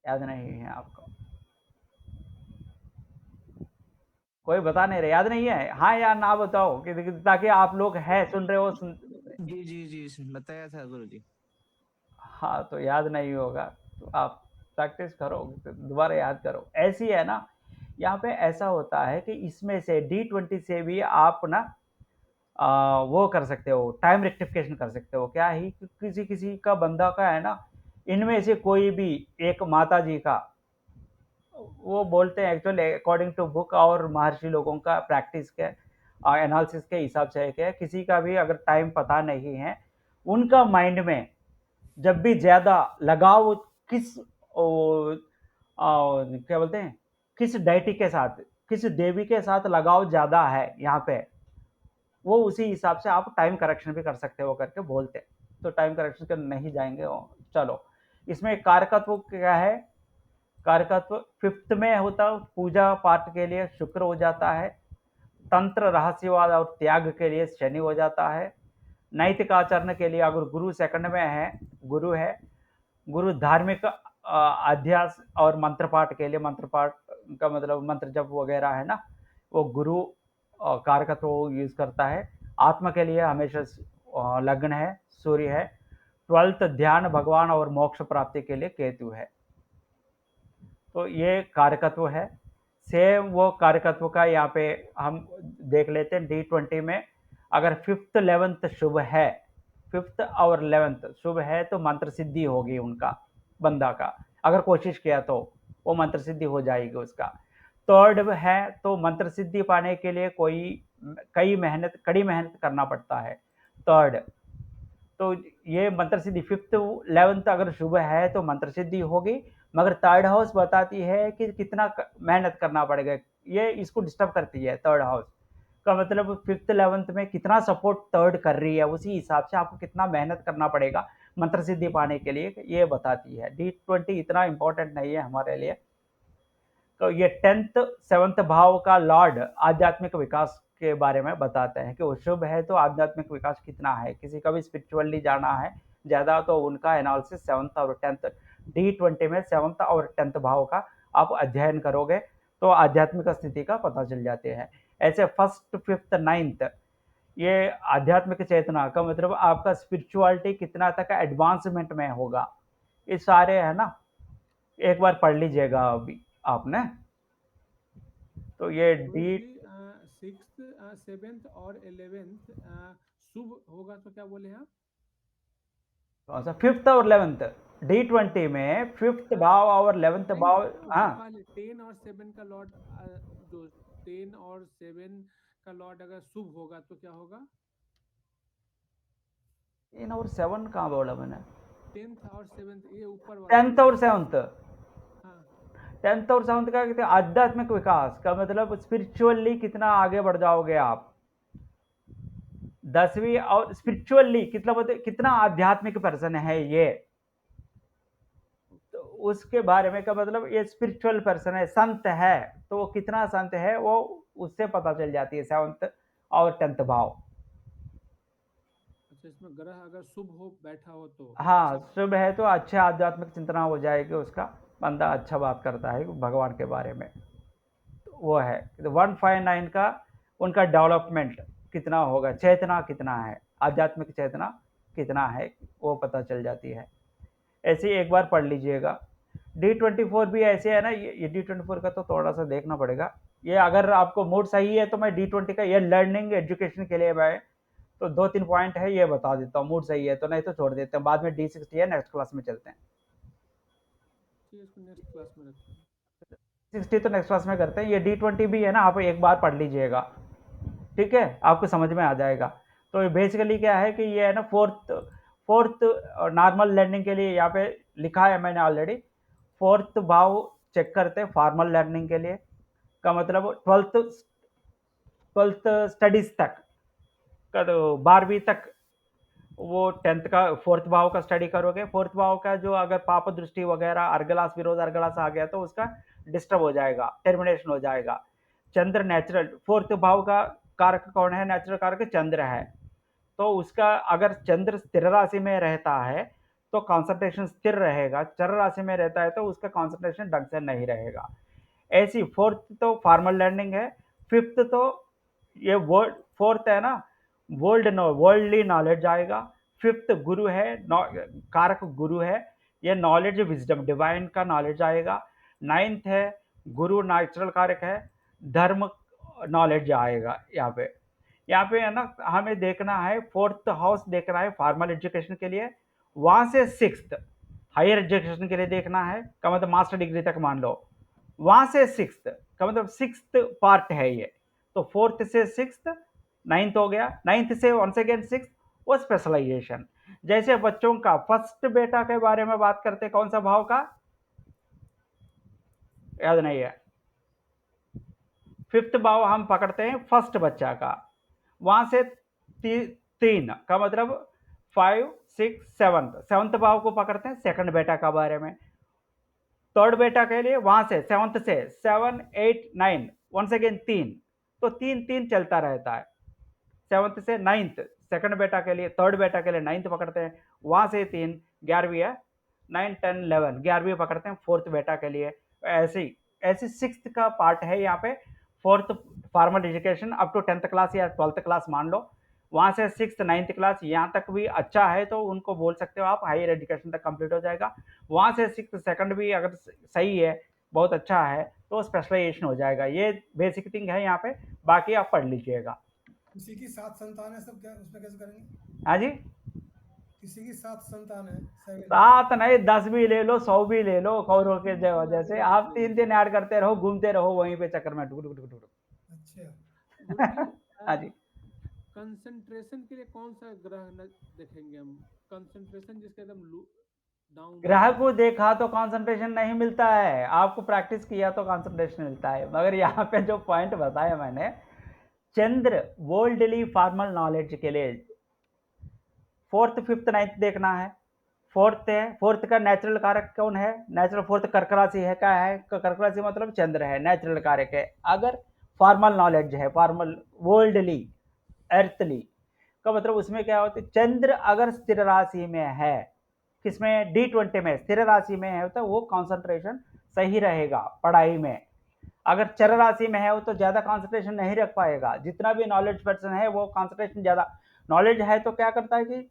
याद नहीं है आपको? कोई बता नहीं रहे, याद नहीं है? हाँ या ना बताओ कि ताकि आप लोग हैं सुन रहे हो जी जी जी बताया था गुरु जी। हाँ तो याद नहीं होगा तो आप प्रैक्टिस करो, दोबारा याद करो। ऐसी है ना, यहाँ पे ऐसा होता है कि इसमें से D20 से भी आप ना वो कर सकते हो, टाइम रेक्टिफिकेशन कर सकते हो। क्या ही किसी किसी का बंदा का है ना, इनमें से कोई भी एक माता जी का, वो बोलते हैं एक्चुअली अकॉर्डिंग टू बुक और महर्षि लोगों का प्रैक्टिस के एनालिसिस के हिसाब से है कि किसी का भी अगर टाइम पता नहीं है, उनका माइंड में जब भी ज़्यादा लगाव किस क्या बोलते हैं, किस डाइटी के साथ, किसी देवी के साथ लगाव ज़्यादा है यहाँ पे, वो उसी हिसाब से आप टाइम करेक्शन भी कर सकते हो करके बोलते। तो टाइम करेक्शन कर नहीं जाएंगे। चलो, इसमें कारकत्व क्या है? कारकत्व फिफ्थ में होता है, पूजा पाठ के लिए शुक्र हो जाता है, तंत्र रहस्यवाद और त्याग के लिए शनि हो जाता है, नैतिक आचरण के लिए अगर गुरु सेकंड में है, गुरु है, गुरु धार्मिक अध्यास और मंत्र पाठ के लिए, मंत्र पाठ का मतलब मंत्र जप वगैरह है ना, वो गुरु कारकत्व यूज करता है। आत्मा के लिए हमेशा लग्न है, सूर्य है। 12th ध्यान, भगवान और मोक्ष प्राप्ति के लिए केतु है। तो ये कारकत्व है। सेम वो कारकत्व का यहाँ पे हम देख लेते हैं। D20 में अगर 5th 11th शुभ है, 5th और 11th शुभ है तो मंत्र सिद्धि होगी उनका, बंदा का। अगर कोशिश किया तो वो मंत्र सिद्धि हो जाएगी उसका। थर्ड है तो मंत्र सिद्धि पाने के लिए कड़ी मेहनत करना पड़ता है। थर्ड तो ये मंत्र सिद्धि 5th 11th अगर शुभ है तो मंत्र सिद्धि होगी, मगर थर्ड हाउस बताती है कि कितना मेहनत करना पड़ेगा। ये इसको डिस्टर्ब करती है थर्ड हाउस का, मतलब 5th 11th में कितना सपोर्ट थर्ड कर रही है, उसी हिसाब से आपको कितना मेहनत करना पड़ेगा मंत्र सिद्धि पाने के लिए, ये बताती है। D20 इतना इंपॉर्टेंट नहीं है हमारे लिए। तो ये 10th 7th भाव का लॉर्ड आध्यात्मिक विकास के बारे में बताते हैं कि वो शुभ है तो आध्यात्मिक विकास कितना है, किसी का भी स्पिरिचुअली जाना है ज़्यादा तो उनका एनालिसिस 7th और 10th, D20 में 7th और 10th भाव का आप अध्ययन करोगे तो आध्यात्मिक स्थिति का पता चल जाते हैं। ऐसे 1st 5th 9th ये आध्यात्मिक चेतना का मतलब आपका स्पिरिचुअलिटी कितना तक एडवांसमेंट में होगा, ये सारे है ना, एक बार पढ़ लीजिएगा अभी आपने। तो ये डी 6th 7th और 11th शुभ होगा तो क्या बोले आप? कौन सा 5th और 11th? D20 में 5th भाव और 11th भाव, हाँ 10 और 7 का लॉर्ड, जो 10 और 7 का लॉर्ड अगर शुभ होगा तो क्या होगा? 10 और 7 कहाँ बोला मैंने? 10th और 7th ये ऊपर वाला 10th और 7th, हाँ 10th और 7th का कहते हैं आध्यात्मिक विकास का मतलब स्पिरिचुअली कितना आगे बढ़ जाओगे आप। 10वीं और स्पिरिचुअली कितना मतलब कितना आध्यात्मिक पर्सन है ये, तो उसके बारे में का मतलब ये स्पिरिचुअल पर्सन है, संत है, तो वो कितना संत है वो उससे पता चल जाती है 7th और 10th भाव। अच्छा, इसमें ग्रह अगर शुभ हो बैठा हो तो हाँ शुभ है तो अच्छे आध्यात्मिक चिंतना हो जाएगी, उसका बंदा अच्छा बात करता है भगवान के बारे में। तो वो है 159 का उनका डेवलपमेंट कितना होगा, चेतना कितना है, आध्यात्मिक चेतना कितना है वो पता चल जाती है। ऐसे ही एक बार पढ़ लीजिएगा। D24 भी ऐसे है ना, ये D24 का तो थोड़ा सा देखना पड़ेगा। ये अगर आपको मूड सही है तो मैं D20 का ये लर्निंग एजुकेशन के लिए मैं तो 2-3 पॉइंट है ये बता देता हूँ, मूड सही है तो, नहीं तो छोड़ देते हैं, बाद में D60 है नेक्स्ट क्लास में चलते हैं। ठीक है, इसको नेक्स्ट क्लास में रखते हैं। 60 तो नेक्स्ट क्लास में करते हैं। ये D20 भी है ना, आप एक बार पढ़ लीजिएगा, ठीक है, आपको समझ में आ जाएगा। तो बेसिकली क्या है कि ये है ना फोर्थ नॉर्मल लर्निंग के लिए यहाँ पे लिखा है मैंने ऑलरेडी। 4th भाव चेक करते हैं फॉर्मल लर्निंग के लिए, का मतलब 12th स्टडीज तक का, तो 12वीं तक वो 10th का 4th भाव का स्टडी करोगे। 4th भाव का जो अगर पाप दृष्टि वगैरह अर्गलास विरोध अर्गलास आ गया तो उसका डिस्टर्ब हो जाएगा, टर्मिनेशन हो जाएगा। चंद्र नेचुरल 4th भाव का कारक कौन है? नेचुरल कारक चंद्र है। तो उसका अगर चंद्र स्थिर राशि में रहता है तो कंसंट्रेशन स्थिर रहेगा, चर राशि में रहता है तो उसका कंसंट्रेशन ढंग से नहीं रहेगा। ऐसी 4th तो फॉर्मल लर्निंग है। 5th तो ये वर्ल्ड, 4th है ना वर्ल्डली नॉलेज आएगा। 5th गुरु है, कारक गुरु है, ये नॉलेज विजडम डिवाइन का नॉलेज आएगा। 9th है गुरु नेचुरल कारक है, धर्म नॉलेज आएगा। यहाँ पे है ना हमें देखना है 4th हाउस देखना है फॉर्मल एजुकेशन के लिए, वहां से 6th हायर एजुकेशन के लिए देखना है, का मतलब मास्टर डिग्री तक मान लो, वहां से 6th का मतलब 6th पार्ट है ये। तो 4th से 6th 9th हो गया, 9th से वंस अगेन 6th वो स्पेशलाइजेशन। जैसे बच्चों का फर्स्ट बेटा के बारे में बात करते, कौन सा भाव का याद नहीं है? 5th भाव हम पकड़ते हैं फर्स्ट बच्चा का, वहां से 3 का मतलब 5 6 7th भाव को पकड़ते हैं सेकंड बेटा का बारे में। थर्ड बेटा के लिए वहां से 7th से 7 8 9 वंस अगेन 3, तो 3 3 चलता रहता है। 7th से 9th सेकंड बेटा के लिए, थर्ड बेटा के लिए 9th पकड़ते हैं, वहां से 3 11वीं है, 9 10 11 11वीं पकड़ते हैं फोर्थ बेटा के लिए। ऐसे ऐसे 6th का पार्ट है यहाँ पे। Fourth formal education up to 10th class या 12th क्लास मान लो, वहां से 6th 9th क्लास यहाँ तक भी अच्छा है तो उनको बोल सकते हो आप हायर एजुकेशन तक कंप्लीट हो जाएगा। वहां से 6th सेकंड भी अगर सही है, बहुत अच्छा है, तो स्पेशलाइजेशन हो जाएगा। ये बेसिक थिंग है यहाँ पे, बाकी आप पढ़ लीजिएगा। किसी की 7 संतान है, सब क्या उसमें कैसे करेंगे? हाँ जी, किसी की 7 संतान है, 7 सात नहीं 10 भी ले लो, 100 भी ले लो, कौरों के वजह से आप 3 ऐड करते रहो, घूमते रहो वहीं पे चक्कर में टुक टुक टुक टुक। अच्छा। गुरुजी हाँ जी, कंसंट्रेशन के लिए कौन सा ग्रह देखेंगे हम? कंसंट्रेशन जिसका एकदम डाउन ग्रह को देखा तो कंसंट्रेशन नहीं मिलता है, आपको प्रैक्टिस किया तो कंसंट्रेशन मिलता है। मगर यहाँ पे जो पॉइंट बताया मैंने, चंद्र वर्ल्डली फॉर्मल नॉलेज के लिए 4th 5th 9th देखना है। फोर्थ है, फोर्थ का नेचुरल कारक कौन है? नेचुरल फोर्थ कर्क राशि है, क्या है? कर्क राशि मतलब चंद्र है, नेचुरल कारक है। अगर फॉर्मल नॉलेज है, फॉर्मल वर्ल्डली अर्थली का मतलब उसमें क्या होता है, चंद्र अगर स्थिर राशि में है, किसमें? D20 में स्थिर राशि में है तो वो कंसंट्रेशन सही रहेगा पढ़ाई में। अगर चर राशि में है वो तो ज्यादा कंसंट्रेशन नहीं रख पाएगा। जितना भी नॉलेज पर्सन है वो कंसंट्रेशन ज्यादा, नॉलेज है तो क्या करता है कि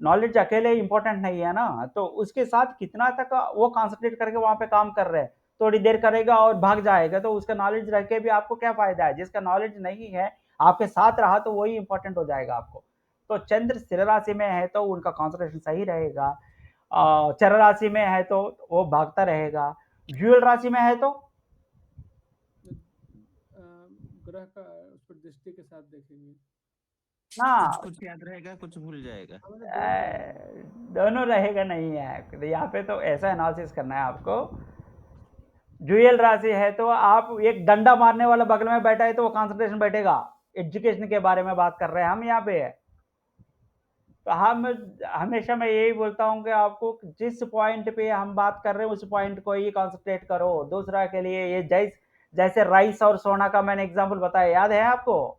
नॉलेज अकेले इंपॉर्टेंट नहीं है ना, तो उसके साथ कितना तक वो कंसंट्रेट करके वहां पे काम कर रहे हैं। थोड़ी देर करेगा और भाग जाएगा तो उसका नॉलेज रह के भी आपको क्या फायदा है? जिसका नॉलेज नहीं है आपके साथ रहा तो वही इंपॉर्टेंट हो जाएगा आपको। तो चंद्र स्थिर राशि में है तो उनका कंसंट्रेशन सही रहेगा, चर राशि में है तो वो भागता रहेगा, ड्यूअल राशि में है तो ग्रह का उस पर दृष्टि के साथ देखेंगे। ना कुछ याद रहेगा, कुछ भूल जाएगा। दोनों रहेगा नहीं है। यहाँ पे तो ऐसा एनालिसिस करना है आपको। ड्यूअल राशि है तो आप एक डंडा मारने वाला बगल में बैठा है तो वो कंसंट्रेशन बैठेगा। एजुकेशन के बारे में बात कर रहे हैं हम यहाँ पे। तो हम हमेशा मैं यही बोलता हूँ कि आपको जिस पॉइंट पे हम बात कर रहे हैं उस पॉइंट को ही कंसंट्रेट करो। दूसरा के लिए ये जैसे राइस और सोना का मैंने एग्जांपल बताया, याद है आपको?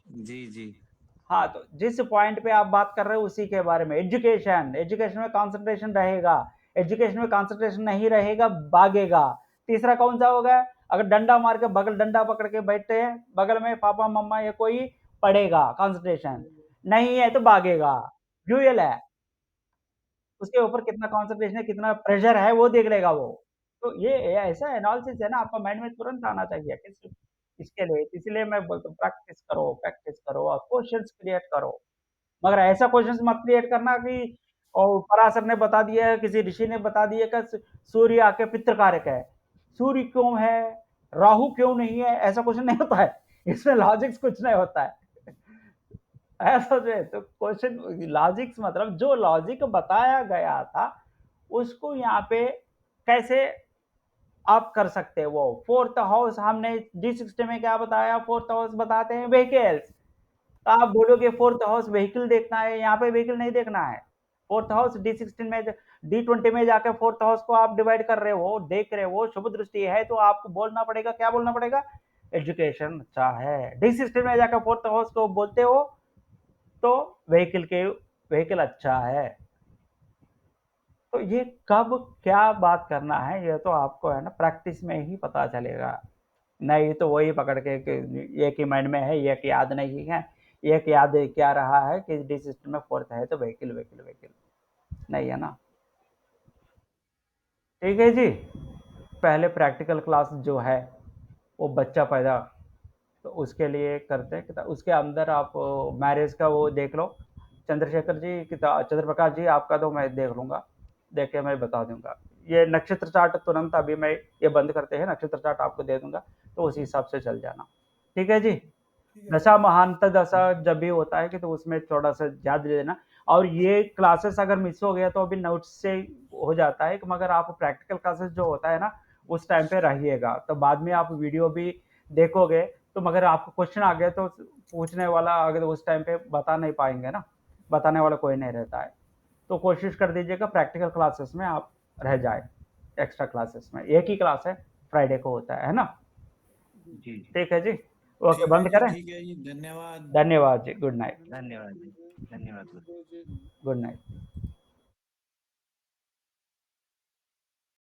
जी जी। हाँ, तो जिस पॉइंट पे आप बात कर रहे हो उसी के बारे में। एजुकेशन में कंसंट्रेशन रहेगा, एजुकेशन में कंसंट्रेशन नहीं रहेगा भागेगा। तीसरा कौन सा होगा? अगर डंडा मार के बगल डंडा पकड़ के बैठे हैं बगल में पापा मम्मा या कोई, पड़ेगा कंसंट्रेशन, नहीं है तो भागेगा। ड्यूअल है, उसके ऊपर कितना कंसंट्रेशन है, कितना प्रेशर है वो देख लेगा वो। तो ये ऐसा एनालिसिस है ना, आपका माइंड में तुरंत आना चाहिए किस इसके लिए। इसलिए मैं बोलता हूँ प्रैक्टिस करो और क्वेश्चंस क्रिएट करो। मगर ऐसा क्वेश्चंस मत क्रिएट करना कि और पराशर ने बता दिया है, किसी ऋषि ने बता दिया कि सूर्य आके पितृ कारक है, सूर्य क्यों है, राहु क्यों नहीं है, ऐसा क्वेश्चन नहीं होता है। इसमें लॉजिक्स कुछ नहीं होता है। ऐसा जो है तो क्वेश्चन लॉजिक्स मतलब जो लॉजिक बताया गया था उसको यहाँ पे कैसे आप कर सकते हो। वो फोर्थ हाउस हमने D60 में क्या बताया? फोर्थ हाउस बताते हैं व्हीकल्स। तो आप बोलोगे फोर्थ हाउस व्हीकल देखना है, यहाँ पे व्हीकल नहीं देखना है। फोर्थ हाउस D16 में D20 में जाकर फोर्थ हाउस को आप डिवाइड कर रहे हो, देख रहे हो, शुभ दृष्टि है तो आपको बोलना पड़ेगा, क्या बोलना पड़ेगा? एजुकेशन अच्छा है। D16 में जाकर फोर्थ हाउस को बोलते हो तो व्हीकल अच्छा है। तो ये कब क्या बात करना है ये तो आपको है ना प्रैक्टिस में ही पता चलेगा। नहीं तो वही पकड़ के एक ही माइंड में है, एक याद नहीं है, एक याद क्या रहा है कि D16 में फोर्थ है तो व्हीकल नहीं है ना। ठीक है जी, पहले प्रैक्टिकल क्लास जो है वो बच्चा पैदा तो उसके लिए करते हैं। उसके अंदर आप मैरिज का वो देख लो, चंद्रशेखर जी चंद्रप्रकाश जी आपका तो मैं देख लूँगा, देख के मैं बता दूंगा। ये नक्षत्र चार्ट तुरंत अभी मैं ये बंद करते हैं, नक्षत्र चार्ट आपको दे दूंगा तो उसी हिसाब से चल जाना। ठीक है जी। ठीक है। दशा महांत दशा जब भी होता है कि तो उसमें थोड़ा सा याद ले लेना। और ये क्लासेस अगर मिस हो गया तो अभी नोट्स से हो जाता है कि मगर आप प्रैक्टिकल क्लासेस जो होता है ना उस टाइम पे रहिएगा, तो बाद में आप वीडियो भी देखोगे तो मगर आपको क्वेश्चन आ गया तो पूछने वाला अगर उस टाइम पे बता नहीं पाएंगे ना, बताने वाला कोई नहीं रहता है। तो कोशिश कर दीजिएगा प्रैक्टिकल क्लासेस में आप रह जाए, एक्स्ट्रा क्लासेस में एक ही क्लास है, फ्राइडे को होता है ना। जी जी ठीक है जी, ओके, ठीक है बंद जी, करें। ठीक है जी, धन्यवाद। धन्यवाद जी, गुड नाइट। धन्यवाद जी, धन्यवाद। गुरुजी। Good night.